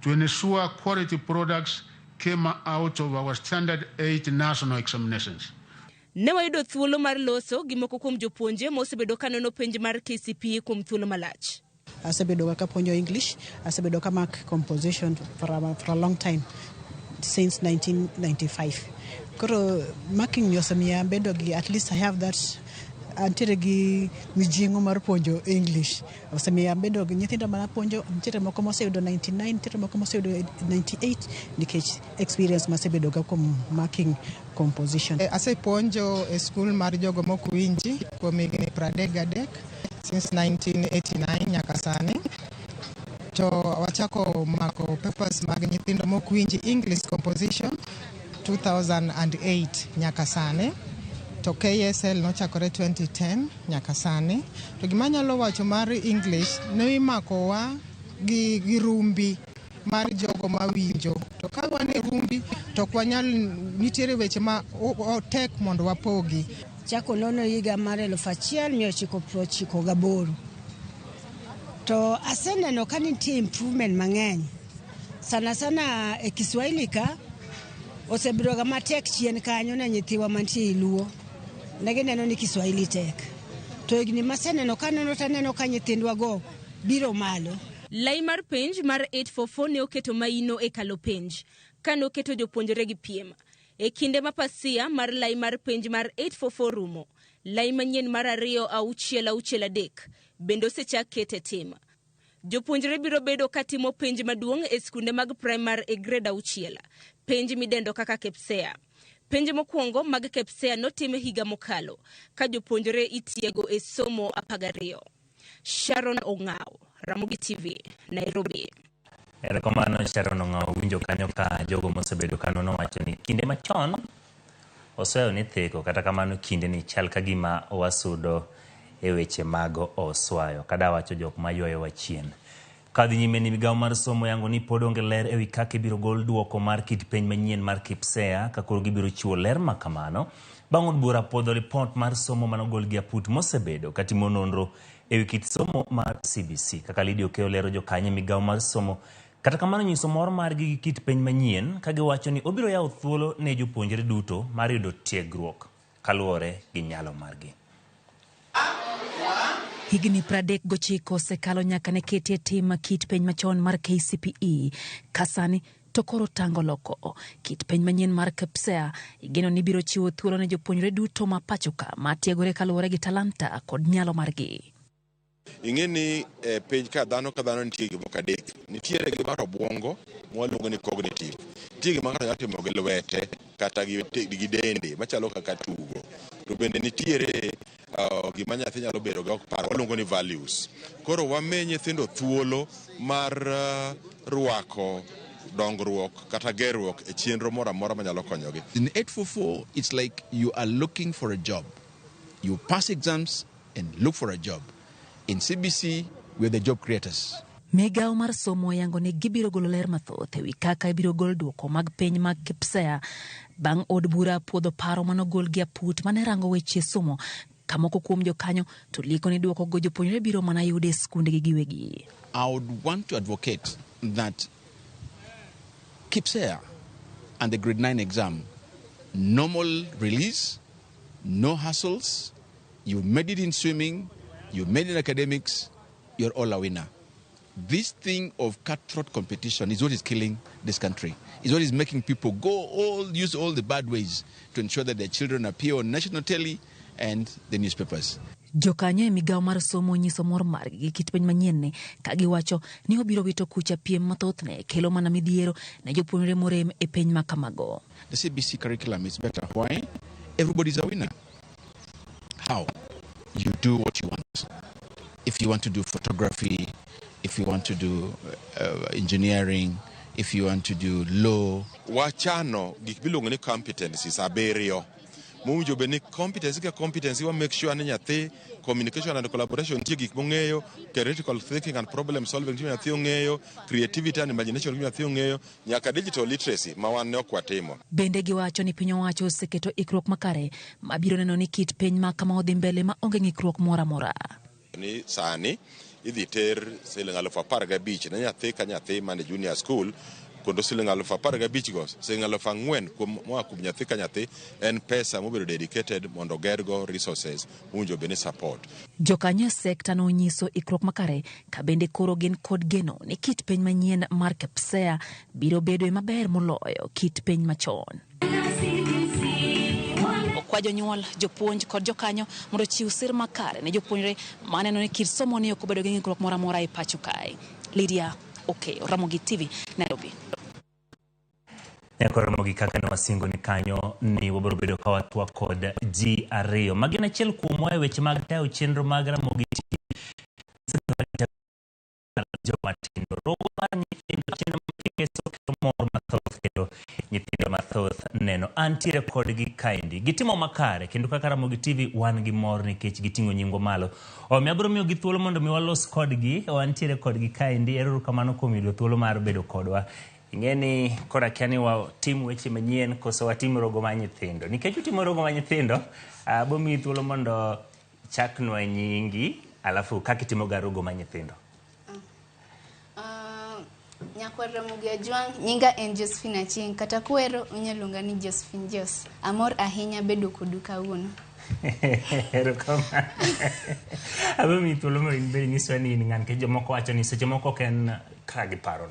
to ensure quality products came out of our standard 8 national examinations.
Ne wayudo thuolo mar loso gi moko kuom jopuonje mosebedo kanono penj mar KCPE kuom thuolo malach.
asebedo ka puonjo English, asebedo ka mark composition for a long time since 1995. Koro marking yosemia bedo gi, at least I have that antiere gi mijingo mar puonjo English. Osemia bedo gi nyithindo mana puonjo, nitiere moko moseyudo 99, nitiere moko moseyudo 98 nikech experience masebedo ga kuom marking composition.
Asepuonjo e skul mar jogo mokwinji kuom higni 33 since 1989 nyaka sani. To wachako mako papers mag nyithindo mokwinji English composition 2008 nyaka sani. To KSL nochakore 2010 nyaka sani. To gima nyalo wacho mar English ne imakowa gi rumbi mar jogo mawinjo. To ka wan e rumbi to kwanyal nitiere weche ma tek mondo wapogi.
Chako nono higa mar 1998. To aseneno ka nitie improvement mang'eny. Sana sana e Kiswahili ka osebedo ga matek chien kanyo na nyithiwa mantie Luo. Negineno ni Kiswahili tek. To igni maseneno kaneno taneno ka nyithindwa go biro malo.
Lai mar penj mar 844 ne oketo maino e kalo penj, kane oketo jopuonjre gi piem. E kinde ma pasia mar lai mar penj mar 844 rumo, lai manyien mar 2-6-6-3 bende osechak kete tim. Jopuonjre biro bedo katimo penj maduong' e skunde mag primar e grade 6, penj midendo kaka KPSEA. Penj mokwongo mag KPSEA notim higa mokalo, ka jopuonjre itiego e somo 12. Sharon Ong'ao, Ramogi TV, Nairobi.
Erokamano Sharon Ong'ao, winjo kanyo ka jogo mosebedo kano nowacho ni kinde machon oseyo ni theko, kata kamano kinde ni chal ka gima wasudo e weche mago oswayo. Kada wacho jok maywayo wachien. Kadhi nyime ni migawo mar somo yango ni pod onge ler ewi kaka ibiro gol duoko mar kit penj manyien mar KPSEA, ka koro gibiro chiwo ler makamano bang' od bura podho ripot mar somo manogol gi aput mosebedo katimo nonro ewi kit somo mar CBC. Kaka Lydia Okeo lero jokanye migawo mar somo, kata kamano nyiso mor margi gi kit penj manyien ka giwacho ni obiro yawo thuolo ne jopuonjre duto mar yudo tiegruok kaluwore gi nyalo margi.
Higni 39 osekalo nyaka ne ketie tim kit penj machon mar KCPE, kasani to koro tango loko. Kit penj manyien mar KPSEA igeno ni biro chiwo thuolo ne jopuonjre duto ma pachoka ma tiegore kaluwore gi talanta kod nyalo margi.
Ing'eni penj ka dhano nitie gimoro adek. Nitiere gima mar obwongo mwaluongo ni cognitive. Nitie gima ng'ato nyalo timo gi lwete kata gi dende machalo kaka tugo. To bende nitiere gima nyathi nyalo bedo ga ok paro, waluongo ni values. Koro wame nyithindo thuolo mar rwako dongruok kata gerruok e chenro moro amora manyalo konyogi.
In 844 it's like you are looking for a job. You pass exams and look for a job. In CBC we're the job creators.
Migawo mar somo yango ni gibiro golo ler mathoth ewi kaka ibiro gol duoko mag penj mag KPSEA bang' od bura puodho paro manogol gi aput mane rango weche somo. Kamoko kuom jokanyo to liko ni duoko go jopuonjre biro mana yude skunde gi giwegi.
I would want to advocate that KPSEA and the grade 9 exam, normal release, no hassles, you made it in swimming, you made it in academics, you're all a winner. This thing of cutthroat competition is what is killing this country. It's what is making people use all the bad ways to ensure that their children appear on national telly and the newspapers.
Jokanyo e migawo mar somo nyiso mor margi gi kit penj manyien ne ka giwacho ni obiro wito kucha piem mathoth ne kelo mana midhiero ne jopuonjre morem e penj makamago.
The CBC curriculum is better. Why? Everybody's a winner. How? You do what you want. If you want to do photography, if you want to do engineering, if you want to do law.
Wachano gik bilongo ni competencies aberio. Mumjo beni competency wa make sure ni nyathi communication and collaboration tie gik mong'eyo, critical thinking and problem solving tie nyathi ong'eyo, creativity and imagination tie nyathi ong'eyo, nyaka digital literacy ma wan ne okwatimo.
Bende giwacho ni piny owacho oseketo ikruok makare mabiro neno ni kit penj ma kama odhi mbele ma onge ng'ikruok moro amora.
Ni sani idhi ter siling 15,000 ne nyathi ka nyathi man junior school kondo siling 15,000 go siling 4,000 kuom nyathi ka nyathi en pesa mobedo dedicated mondo gergo resources unjo bene support.
Jokanyo sekta no nyiso ikruok makare ka bende koro gin kod geno ni kit piny manyien mar KPSEA biro bedo maber moloyo kit piny machon. Kwa jonyuol, jopuonj kod jokanyo mondo chiw sir makare ne jopuonjre maneno ni kit somo ni ok obedo gi ng'ikruok moro amora e pacho kae. Lydia Okay, Ramogi TV, Nairobi.
Ramogi kaka ne wasingo ni kanyo ni wabiro bedo ka watwa kod ji ariyo. Magi na chiel kuom weche mag tayo chenro mag Ramogi TV. Nyithindo mathoth neno antiere kod gi kaindi gitimo makare kendo kaka Ramogi TV wan gi mor nikech gitingo nyingo malo. Omiyo abiro miyo gi thuolo mondo mi walos kodgi, wantiere kod gi kaindi. Ero kamano kuom yudo thuolo mar bedo kodwa. Ingeni kora kiani wa timu weche manyien koso wa timu rogo ma nyithindo. Nikech utimo rogo ma nyithindo, bo mi thuolo mondo chaknwa nyingi alafu kaka itimo ga rogo ma nyithindo.
Nyakwa Ramogi Ajwang, nyinga en Josephine Achieng, kata kuero unyalunga ni Josephine Jos. Amor ahinya bedo kodu kawuono.
Ero kamano. Abo mi thuolo mo in be nyiso ni ngan ke jomoko wacho ni seche moko ken ka giparo.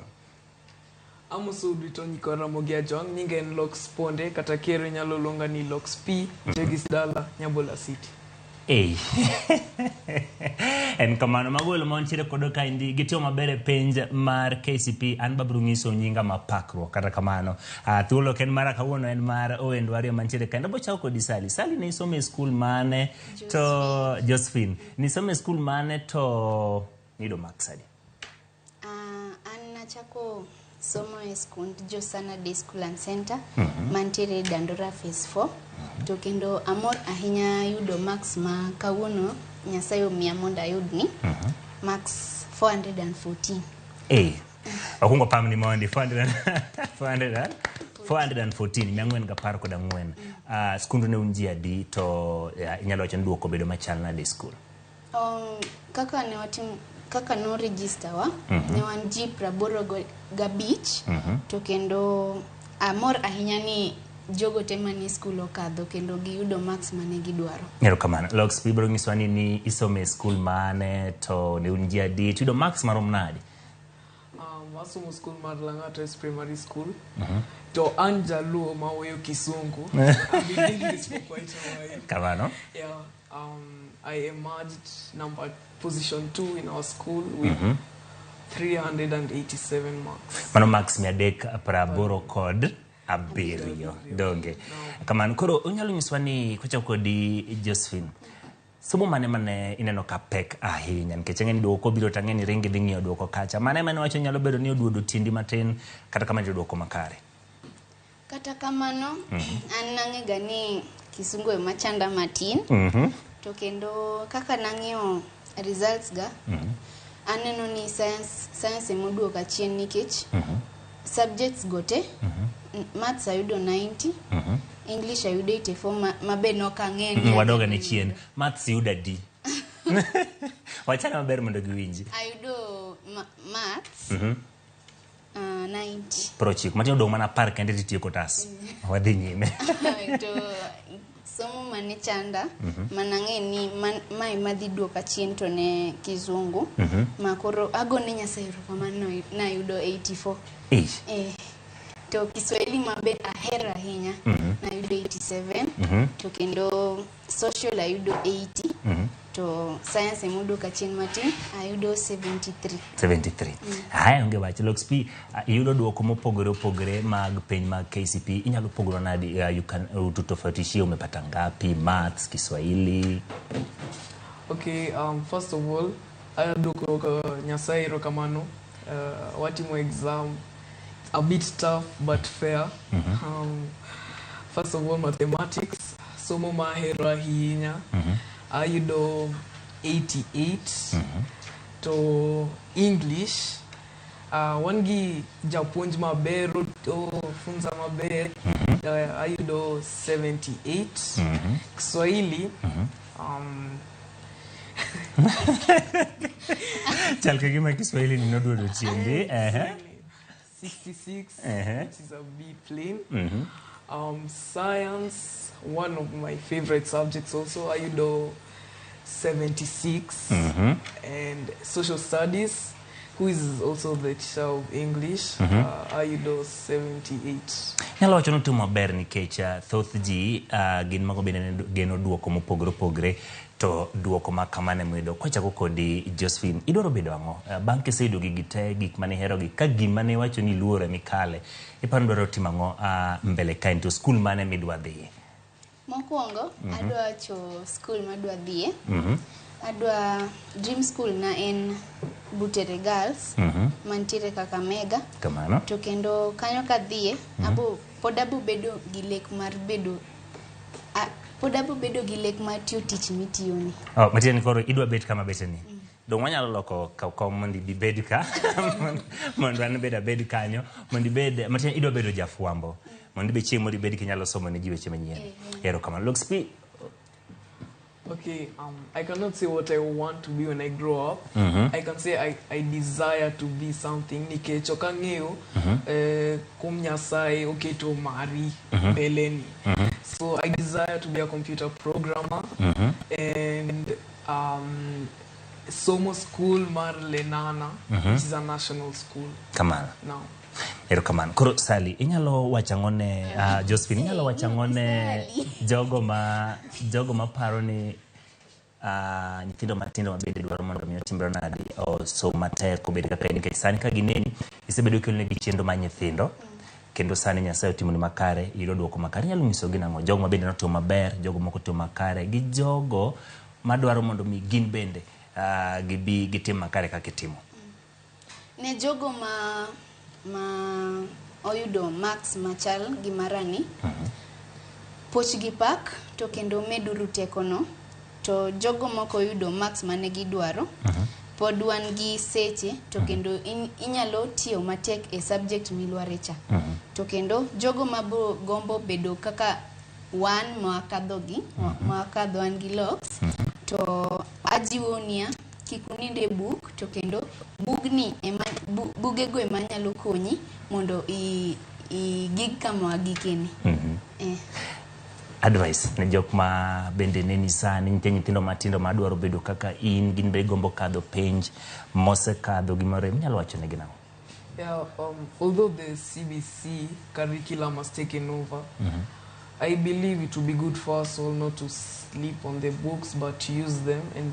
Amoso udito nyiko Ramogi Ajwang, nyinga en Lox Ponde, kata kero nyalo lunga ni Lox P, Jegis Dala, Nyabola City.
En kamano magolo monchire kodo kaindi gitio mabere penj mar KCP an babru ngiso nyinga mapakro kata kamano thuolo ken mara kawuono en mar Oendwario manchire kaindi bo chao kodi Sali ne isome school mane to Josephine ni isome school mane to nido maksadi
an nachako somo e skund Josana Day School and Center mantiere Dandora Phase 4 to kendo amor ahinya yudo max ma kawuono Nyasaye omiya mondo ayudni max 414.
Akungo pam ni mondi 414 miangwen ga par kod angwen. Skundu ne unji adi to inyalo wacho duoko bedo machal na Day School.
Kaka ne watim kaka no register wa ne wan ji 85 to kendo amor ahinya ni jogo tema ni school okadho kendo giyudo max mane gidwaro.
Ero kamano. Lox bibro ngiswa ni isome school mane to ne unji adi to yudo max marom nadi?
Asomo school mar Langatres Primary School. To Anjaluo maweyo Kisungu. I've been doing this for quite a while.
Kamano?
Yeah. I emerged position 2 in our school with 387 marks.
Mano max miadek praboro kod abirio donge. Kamano koro unyalo nyiswa ni kocha kodi Josephine. Somo mane ineno ka pek ahinya nikech ng'eni duoko biro tang'eni ringi dhi ng'iyo duoko kacha. Mane wacho nyalo bedo ni oduodo tindi matin kata kamano duoko makare.
Kata kamano an nang'ega ni Kisungu ema chanda matin. To kendo kaka nang'iyo results ga aneno ni science emoduoka chien nikech subjects gote maths ayudo 90 English ayudo 84 mabe nokang'eni
wadoga ne chien maths yuda D wachana maber mondo giwinji
ayudo maths 90
prochik matino dong mana par kende titieko tas wadhi nyime
to somo mane chanda manang'eni mai madhi duoka chien to ne Kizungu makoro agone Nyasaye kamano na yudo 84 to Kiswahili mabe ahera ahinya na yudo 87 to kendo social ayudo 80 to science emoduoka chien matin ayudo 73.
Haya onge wach Lox P yudo duoko mopogore mag penj mag KCP inyalo pogoro nadi ututofautishie umepata ngapi maths Kiswahili?
Okay, first of all ayaduoko Nyasaye rokamano watimo exam a bit tough but fair. First of all mathematics somo mahero ahinya ayudo 88 to English wangi japuonj maber to funza maber ayudo 78 Kiswahili
chal kagima Kiswahili ni noduodo chiendi
66, which is a B plane. Science, one of my favorite subjects also, Ayudo 76. And social studies, who is also the teacher of English, Ayudo 78.
Nyalo wacho no timo maber nikech thoth ji gin mago bende geno duoko mopogore opogore to duoko ma kamane mwedo kwachako kodi Josephine idwaro bedo ang'o bang' kiseyudo gigi te gik mane hero gi ka gima ne wacho ni luore mikale iparo dwaro timo ang'o mbele kae to skul mane midwa dhiye?
Mokwongo adwa cho skul madwa dhiye. Adwa dream school na en Butere Girls mantiere Kakamega.
Kamano.
To kendo kanyo ka dhiye pod abo bedo gi lek mar bedo mar tiyo tich mitiyoni.
Matieni koro idwa bet kama beteni. Dong wanyalo loko ka mondi bibed ka mondo an bed kanyo mondi bed matieni idwa bedo jafwambo mondi be chiemo di bed kinyalo somo ne ji weche manyien. Ero kama look speak.
Okay, I cannot say what I want to be when I grow up. I can say I desire to be something. Nike chokangeo kum nyasai okay to mari beleni. So I desire to be a computer programmer and Somo School Mar Lenana, which is a national school.
Kamano.
Now.
Ero kamano. Koro Sally, inyalo wachangone Josephine, inyalo wachangone jogo ma paro ni nyithindo matindo mabede dwaro mondo mi otimbre nadi o so matek obed kaka nikech sani ka gineni isebedo kelne gi chendo ma nyithindo kendo sani Nyasaye otimo ni makare yudo duoko makare nyalo nyiso gi nang'o jogo mabende notimo maber jogo moko timo makare gi jogo madwaro mondo mi gin bende gibi gitim makare kaka itimo.
Ne jogo ma oyudo max machal gi marani poch gi pak to kendo meduru tekono to jogo moko oyudo max mane gidwaro pod wan gi seche to kendo inyalo tiyo matek e subject milware cha to kendo jogo mabo gombo bedo kaka wan mwakadho wan gi locks to ajiwonia kikuninde book to kendo bugni bugego ema nyalo konyi mondo gig kama gikeni.
Advice ne jok ma bende neni sani nyithindo matindo madwaro bedo kaka in gin be gombo kadho penj mose kadho gimore nyalo wacho ne ginao?
Yeah, although the CBC curriculum has taken over, I believe it would be good for us all not to sleep on the books but to use them and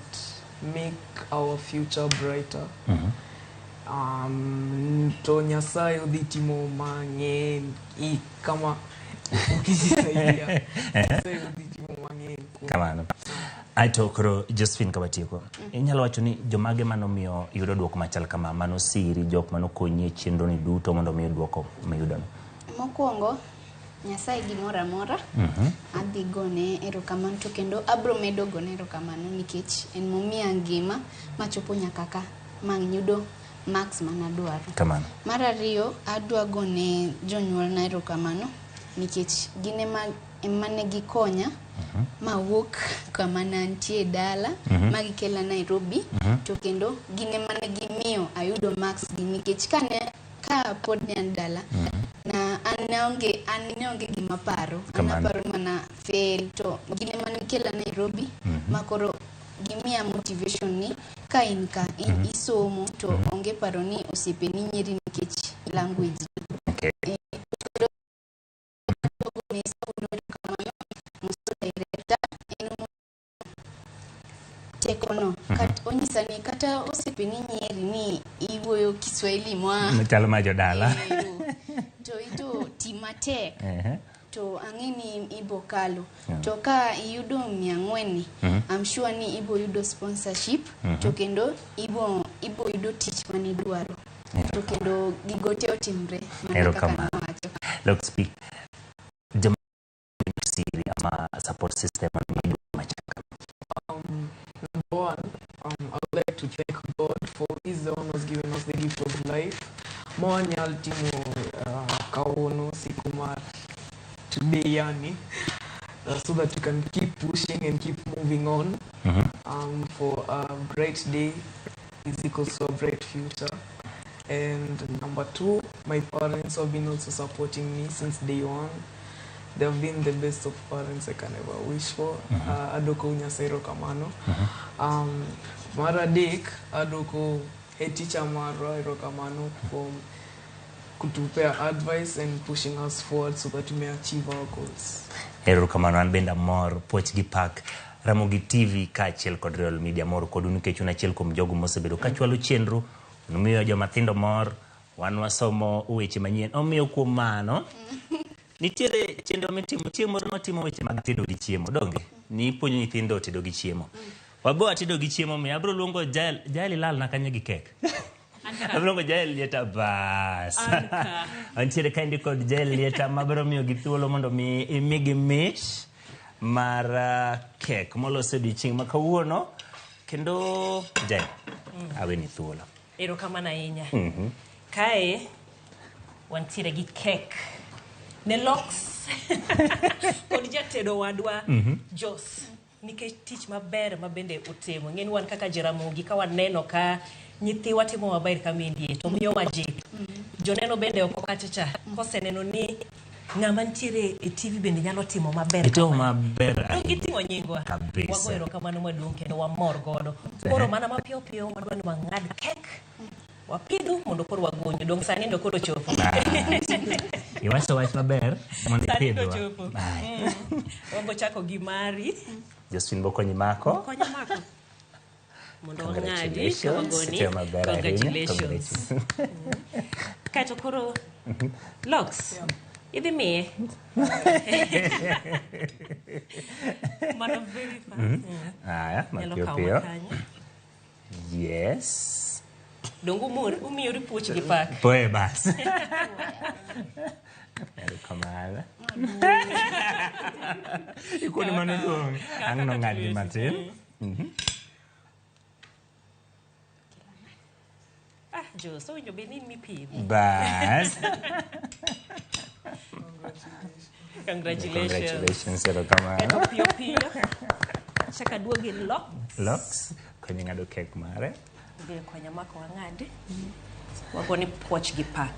make our future brighter. To Nyasaye udhitimo mang'eny kama ukijisaidia Nyasaye udhitimo mang'eny.
Kamano. Aito koro Josephine kabatieko. Inyalo wacho ni jomage manomiyo yudo duoko machal kama mano siri jok mano konyi e chenro ni duto mondo mi duoko mayudo.
Mokwongo Nyasaye gimoro amora adhi gone erokamano to kendo abro medo gone erokamano nikech en momiya ngima machopo nyaka ka mang' yudo max manadwaro.
Kamano.
Mar ariyo adwa gone jonyuol na erokamano nikech gin ema ne gikonya mawuok kama nantie dala magikela Nairobi to kendo gin ema ne gimiyo ayudo max gi nikech ka pod nyan dala na anonge gima paro anaparo mana fail to gine manikela Nairobi makoro gimiya motivation ni ka in ka isomo to onge paro ni osiepe ni nyeri nikech language.
Okay.
Tekono onyisani kata osiepe ni nyeri ni iwuoyo Kiswahili mwa
mchalo majodala
to ito timatek to ang'eni ibo kalo to ka iyudo 400 I'm sure ni ibo yudo sponsorship to kendo ibo yudo tich mane dwaro to kendo gigote otimre
mana kaka wacho. Let's speak siri ama support system ni machaka.
Number one, I would like to thank God for He's the one who's given us the gift of life. Mwanya ultimo kaono sikumar today yani, so that we can keep pushing and keep moving on. For a bright day is equals to a bright future. And number 2, my parents have been also supporting me since day one. They've been the best of parents I can ever wish for. Adoko unyasero kamano. Mara dik, adoko head teacher mara ero kamano for kutupea advice and pushing us forward so that we may achieve our goals.
Ero kamano an benda mor poch gi pak Ramogi TV ka achiel kod Real Media mor kod nikech una achiel kuom jogo mosebedo ka chwalo chenro nomiyo joma tindo mor wan wasomo weche manyien omiyo kuom mano nitiere chenro mitimo chiemo no timo weche mag tedo gi chiemo donge ni puonjo nyithindo tedo gi chiemo wabo atedo gi chiemo mi abro luongo Jael lal na kanya gi kek abro luongo Jael lieta bas antiere kandi kod Jael lieta mabro miyo gi thuolo mondo mi imigi mish mar kek molose di ching makawuono kendo Jael awe ni thuolo
ero kamana inya kae wantiere gi kek ne lox kod jatedo wadwa Jos nikech tich maber mabende utimo ngeni wan kaka Jaramogi ka waneno ka nyithiwa timo maber kamindie to miyo wajip joneno bende okachacha koseneno ni ngama ntiere e TV bende nyalo timo maber
ito maber
gitimo nyingwa wagoero kamano maduong kendo wamor godo koro mana mapio pio wadwani wang'ad kek wapidu mondo koro wagonyo dong sani ndo koro chopo
iwacho wach maber mondo ipidwa
wambo chako gi mari
Justin Bokonyi mako
mondo wang'adi ka wagoni congratulations kato koro Lox idhi miye mano very fun
aya mapio yes
dongo umiyo ripuoch gi pak
poe bas ero kamala ikoni mano dong ang no ngadi matin
Jo so winjo benin mi pidhi
bas
congratulations
ero kamala
eto pio chaka duogi
Lox konyi ngado kek mare
Bile konya mako wang'adi wagoni poch gi pak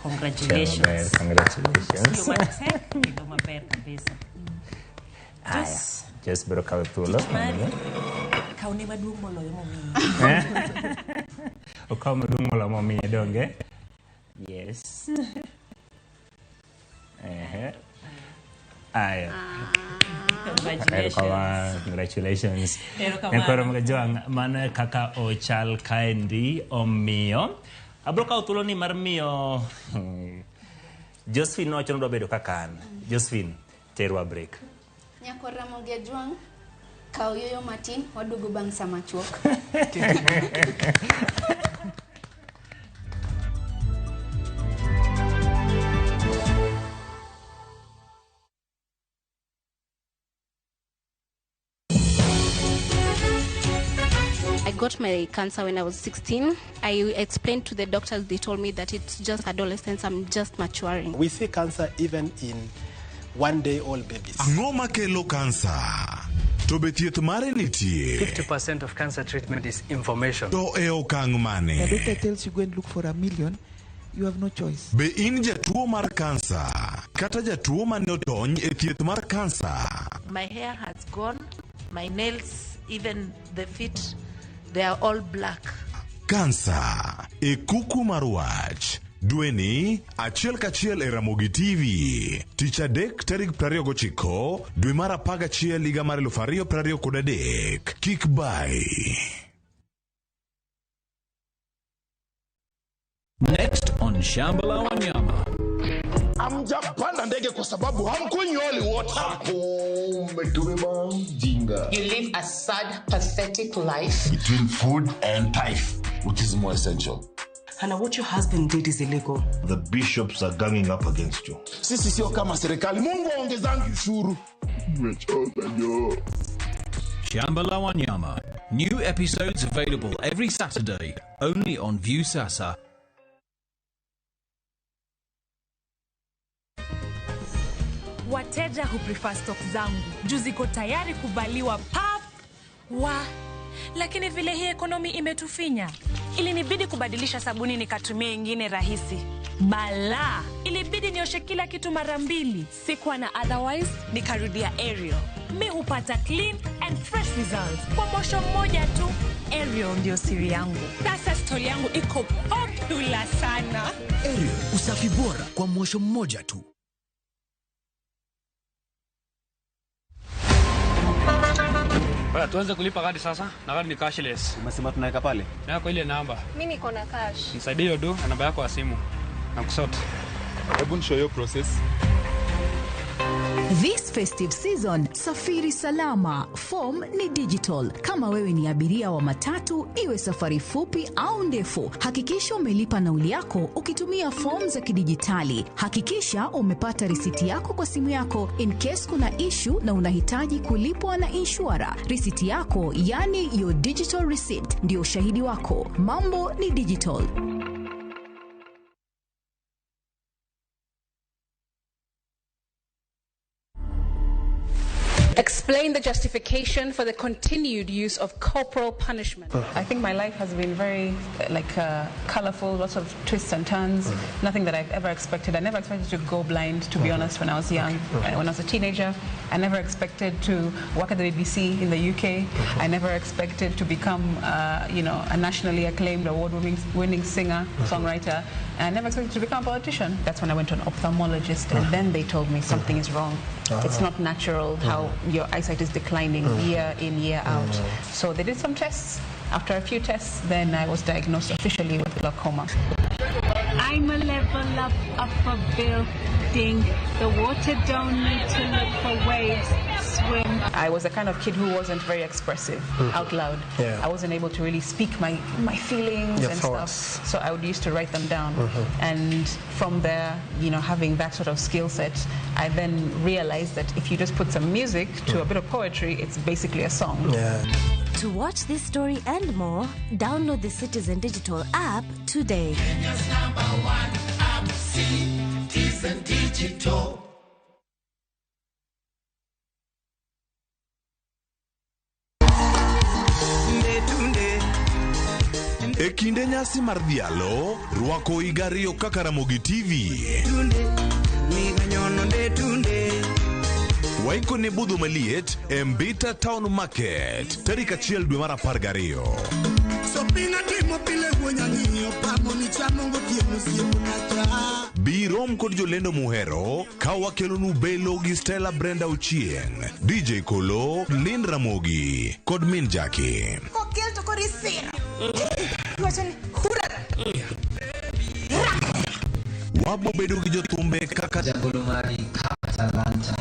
congratulations
congratulations
kido maber kabisa
just bro kawe thuolo
kaune maduong' moloyo momiyi
okaw maduong' moloyo momiyi donge yes aya congratulations nekoro mga joang mana kaka ochal kaendi omiyo abro kaw thuolo ni mar miyo Josephine nochono do bedo kakan Josephine terwa break
nyako Ramogi Juang kaw yoyo matin wadugo bang sama chuok
I got my cancer when I was 16. I explained to the doctors, they told me that it's just adolescence, I'm just maturing.
We see cancer even in one-day-old babies.
Ang'o makelo cancer? To be thieth mare nitie.
50% of cancer treatment is information.
To e okang' mane?
The doctor tells you go and look for $1 million. You have no choice.
Be in jatuo mar cancer kata jatuo mane otony e thieth mar cancer.
My hair has gone, my nails, even the feet, they are all black.
Cancer e kuku mar wach. Dweni achiel kachiel e Ramogi TV. Tich adek tarik 29 dwe mar 11 higa mar 2023. Kik bai.
Next on Shambala Wanyama.
Amjapanda ndege kwa sababu hamkunyoli wote.
You live a sad, pathetic life.
Between food and tithe, which is more essential.
Hana, what your husband did is illegal.
The bishops are ganging up against you. Sisi sio kama serikali. Mungu aongezangi ushuru.
Shambala Wanyama. New episodes available every Saturday, only on View Sasa.
Wateja who prefer stock zangu juu ziko tayari kubaliwa pap lakini vile hii ekonomi imetufinya ilinibidi kubadilisha sabuni nikatumia ingine rahisi. Bala, ilibidi nioshe kila kitu mara 2. Sikuwa na otherwise, nikarudia Ariel. Mi hupata clean and fresh results kwa mwosho mmoja tu. Ariel ndio siri yangu. Sasa story yangu iko popular sana.
Ariel, usafi bora kwa mwosho mmoja tu.
Baya, tuanze kulipa kadi sasa. Na kadi ni cashless.
Umesema tunaweka pale?
Na kwa ile namba.
Mimi niko na cash.
Nisaidie hiyo do na namba yako ya simu. Na kusort.
Hebu nishow your process.
This festive season, safiri salama. Form ni digital. Kama wewe ni abiria wa matatu, iwe safari fupi au ndefu, hakikisha umelipa nauli yako ukitumia form za kidijitali. Hakikisha umepata risiti yako kwa simu yako in case kuna issue na unahitaji kulipwa na insurer. Risiti yako, yani your digital receipt, ndio ushahidi wako. Mambo ni digital.
Explain the justification for the continued use of corporal punishment.
I think my life has been very colorful, lots of twists and turns, nothing that I've ever expected. I never expected to go blind, to be honest, when I was young. When I was a teenager, I never expected to work at the BBC in the UK. I never expected to become, a nationally acclaimed, award-winning singer, songwriter. And I never expected to become a politician. That's when I went to an ophthalmologist, and then they told me something is wrong. It's not natural how your eyesight is declining year in, year out. So they did some tests. After a few tests, then I was diagnosed officially with glaucoma.
I'm a level up a building. The water don't need to look for waves. Swim.
I was the kind of kid who wasn't very expressive out loud. I wasn't able to really speak my feelings and stuff. So I would used to write them down. And from there, having that sort of skill set, I then realized that if you just put some music to a bit of poetry, it's basically a song.
To watch this story and more, download the Citizen Digital app today.
Kenya's #1 app, Citizen Digital.
E kinde nyasi mar dhialo, rwako igario kaka Ramogi TV. Waiko ne budho maliet e Mbita Town Market, tarik 1 dwe mar 12. Birom kod jolendo muhero, ka wakelonu Belo gi Stella Brenda Ochieng, DJ Kolo, Lin Ramogi, kod Min Jackie.
Kokel to korisira.
Wabo bedo gi jothumbe kaka
Jagolo mari Katalanta.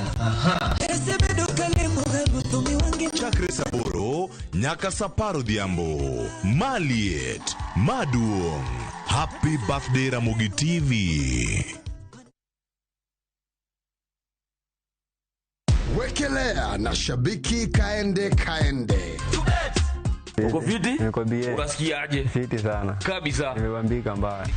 Chakre saboro, nyaka saparo dhiambo. Maliet, maduong. Happy birthday Ramogi TV.
Wekelea na shabiki kaende.
Uko fiti? Niko bie. Unasikiaje? Fiti sana. Kabisa. Nimebambika mbaya.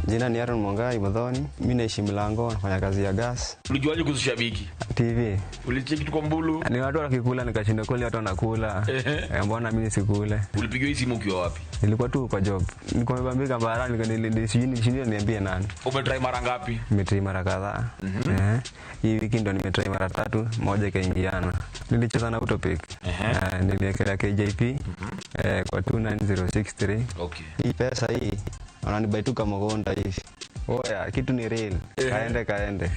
Jina ni Aaron Mongai Mudhoni. Mimi naishi Milango, nafanya kazi ya gas.
Ulijuaje kuhusu shabiki?
TV.
Ulicheki tu kwa Mbulu?
Ni watu wakikula nikashinda kweli watu wanakula. Mbona mimi nisikule?
Ulipigiwa hii simu ukiwa wapi?
Nilikuwa tu kwa job. Nilikuwa nimebambika mbaya, nilishinda niambie nani.
Umetry mara ngapi?
Nimetry mara kadhaa. Hii wiki ndo nimetry mara 3, moja ikaingiana. Nilicheza na Utopic. Niliekea KJP kwa 29063.
Okay.
Hii pesa hii ananibaituka Mogonda hivi. Oya, kitu ni real. Kaende.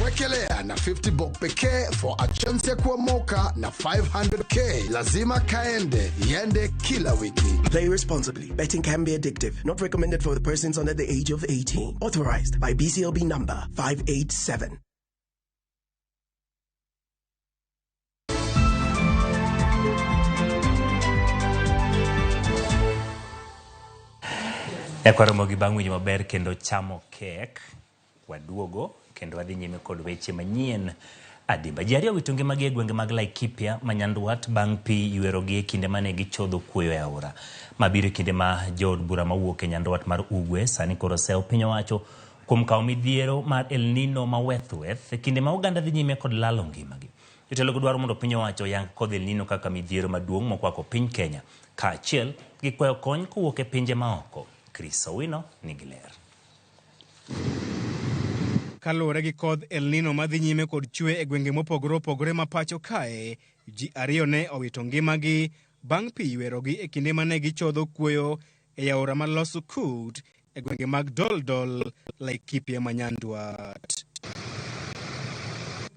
Wekelea na 50 bob pekee for a chance ya kuomoka na 500k. Lazima kaende, yende kila wiki.
Play responsibly. Betting can be addictive. Not recommended for the persons under the age of 18. Authorized by BCLB number 587.
Kwa Ramogi bang'u winjo maber kendo chamo kek, waduogo kendo wadhi nyime kod weche manyien adimba. Ji ariyo wito ngimagi e gwenge mag Laikipia manyandwat bang' pi ywerogi e kinde mane gichodho kuoyo e aora. Mabiro e kinde ma jood bura mawuok e nyandwat mar Ugwe sani koro sewo piny owacho kuom kawo midhiero mar El Nino maweth e kinde ma oganda dhi nyime kod lalo ngimagi. Jotelo dwaro mondo piny owacho yang kodh El Nino kaka midhiero maduong' mokwako piny Kenya, kaachiel gi kwayo kony kowuok e pinje maoko. Chris Owino nigi ler.
Kaluwore gi kodh El Nino madhi nyime kod chwe e gwenge mopogore opogore ma pacho kae, ji ariyo ne owito ngimagi bang' pi ywerogi e kinde mane gichodho kuoyo e aora mar Losukut e gwenge mag Doldol, Laikipia Manyandwat.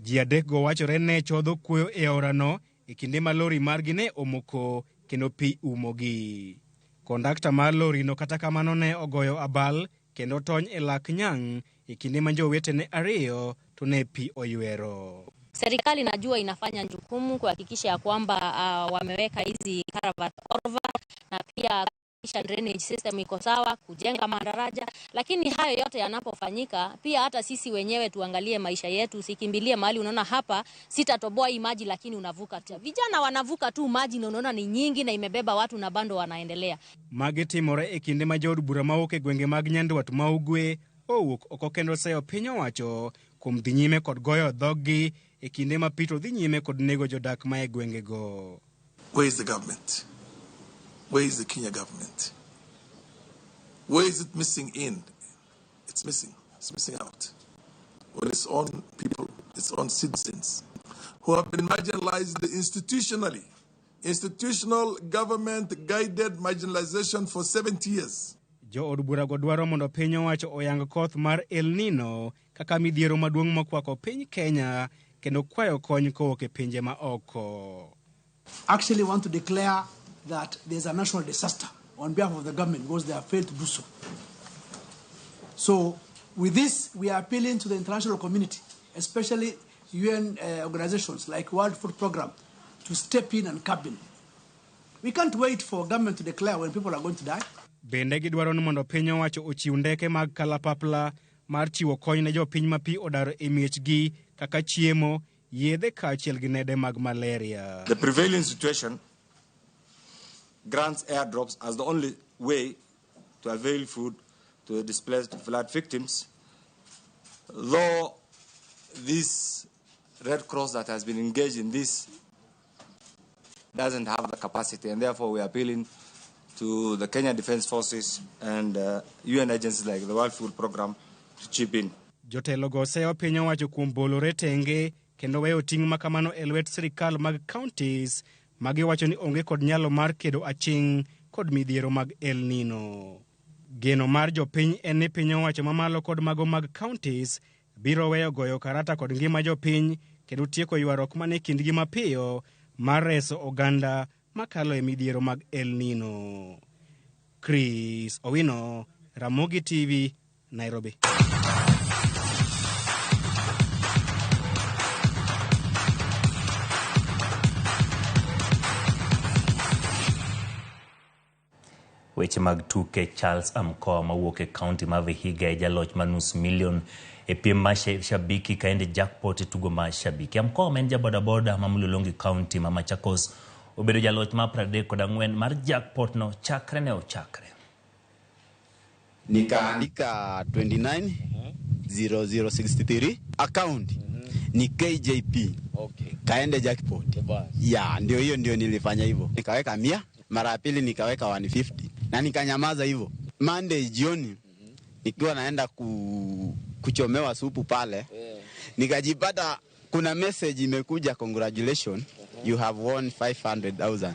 Ji adek go wachore ne chodho kuoyo e aorano e kinde ma lori margi ne omoko kendo pi umogi. Kondakta mar lori no kata kamano ne ogoyo abal kendo tony e lak nyang' e kinde ma jowetene ariyo to ne pi oywero.
Serikali najua inafanya jukumu kuhakikisha ya kwamba wameweka hizi caravan orva na pia kisha drainage system iko sawa, kujenga madaraja, lakini hayo yote yanapofanyika pia hata sisi wenyewe tuangalie maisha yetu, usikimbilie mahali unaona hapa sitatoboa hii maji lakini unavuka tu. Vijana wanavuka tu maji na unaona ni nyingi na imebeba watu na bando wanaendelea. Magi timore e kinde ma jood bura mawuok e gwenge mag Nyandwat ma ugwe owuok oko kendo seyo piny owacho kuom dhi nyime kod goyo dhoggi e kinde ma pito dhi nyime kod nego jodak ma e gwenge go.
Where is the government? Where is the Kenya government? Where is it missing in? It's missing. It's missing out. When its own people, its own citizens, who have been marginalized institutionally. Institutional government-guided marginalization for 70 years.
Jo od bura go dwaro mondo piny owacho oyang koth mar El Nino kaka midhiero maduong' mokwako piny Kenya kendo kwayo kony kowuok e pinje ma oko.
Actually want to declare that there's a national disaster on behalf of the government because they have failed to do so. So with this, we are appealing to the international community, especially UN organizations like World Food Programme, to step in and cap in. We can't wait for government to declare when people are going to die.
Bende gidwaro ni mondo piny owacho ochiw ndeke mag kalapapla mar chiwo kony ne jopiny ma pi odaro e miechgi kaka chiemo, yedhe kaachiel gi nede mag malaria.
The prevailing situation grants airdrops as the only way to avail food to the displaced flood victims, though this Red Cross that has been engaged in this doesn't have the capacity, and therefore we are appealing to the Kenya Defence Forces and UN agencies like the World Food Programme to chip in.
Jotelo go seyo piny owacho kuom bolore tenge kendo weyo ting' makamano e lwet sirikal mag counties magiwacho ni onge kod nyalo mar kedo aching' kod midhiero mag El Nino. Geno mar jopiny en ni piny owacho mamalo kod mago mag counties biro weyo goyo karata kod ngima jopiny kendo tieko ywarruok mane kindgi mapiyo mar reso oganda makalo e midhiero mag El Nino. Chris Owino, Ramogi TV, Nairobi.
Weche mag tuke. Charles Amkoa mawuok e kaunti ma Vihiga e jaloch manus milion e piem ma shabiki kaende jackpot e tugo ma shabiki. Amkoa men jabodaboda ma Mlolongi kaunti ma Machakos obedo jaloch ma 34 mar jackpot no chakre ne ochakre.
Nikaandika 290063 account ni KJP.
Okay.
Kaende jackpot. Ya, ndio hiyo ndio nilifanya hivyo. Nikaweka 100, mara pili nikaweka 150 na nikanyamaza hivyo. Monday jioni nikiwa naenda kuchomewa supu pale. Nikajipata kuna message imekuja, congratulations, you have won 500,000.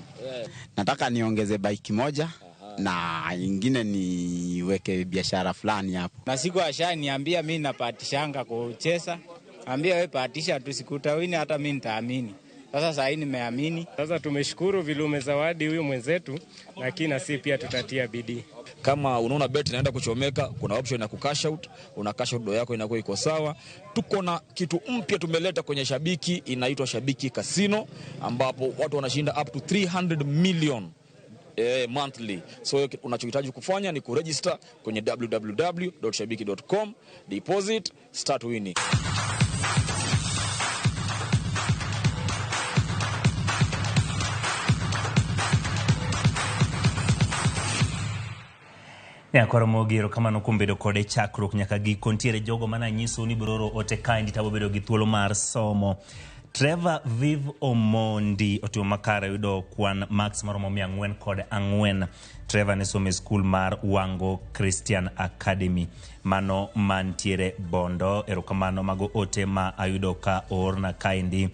Nataka niongeze bike moja na ingine niweke biashara fulani hapo.
Na siku ashaniambia mimi napatishanga kucheza. Ambia wewe patisha tu, sikutawini hata mimi nitaamini. Sasa sasa hii nimeamini.
Sasa tumeshukuru vile umezawadi huyo mwenzetu, lakini na sisi pia tutatia bidii.
Kama unaona bet inaenda kuchomeka, kuna option ya kucash out, una cash out yako inakuwa iko sawa. Tuko na kitu mpya tumeleta kwenye Shabiki, inaitwa Shabiki Casino, ambapo watu wanashinda up to 300 million monthly. So unachohitaji kufanya ni kuregister kwenye www.shabiki.com, deposit, start winning.
Ramogi erokamano kuom bedo kode chakruok nyaka giko. Ntiere jogo mana nyiso ni broro ote kae nditabo bedo gi thuolo mar somo Trevor Viv Omondi otimo makare yudo kwan max maromo 404. Trevor ne somo e skul mar Wango Christian Academy mano mantiere Bondo. Erokamano mago ote ma ayudo ka orna kaindi.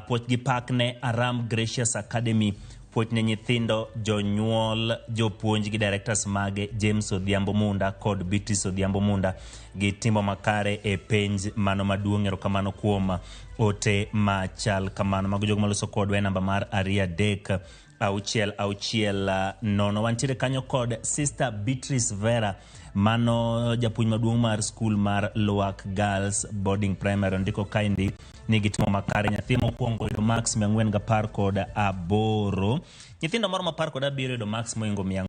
Puoch gi pak ne Aram Gracious Academy, puoch ne nyithindo, jonyuol, jopuonj gi directors mage James Odhiambo Munda kod Beatrice Odhiambo Munda gi timo makare e penj mano maduong'. Erokamano kuom ote machal kamano. Mago jogo maloso kodwa e namba mar 3-6-6-0. Wantiere kanyo kod Sister Beatrice Vera, mano japuonj maduong' mar skul mar Loak Girls Boarding Primary. Ndiko kaindi ni gitimo makare. Nyathi mokwongo yudo max 418. Nyithindo moro ma 17 yudo max moingo 100.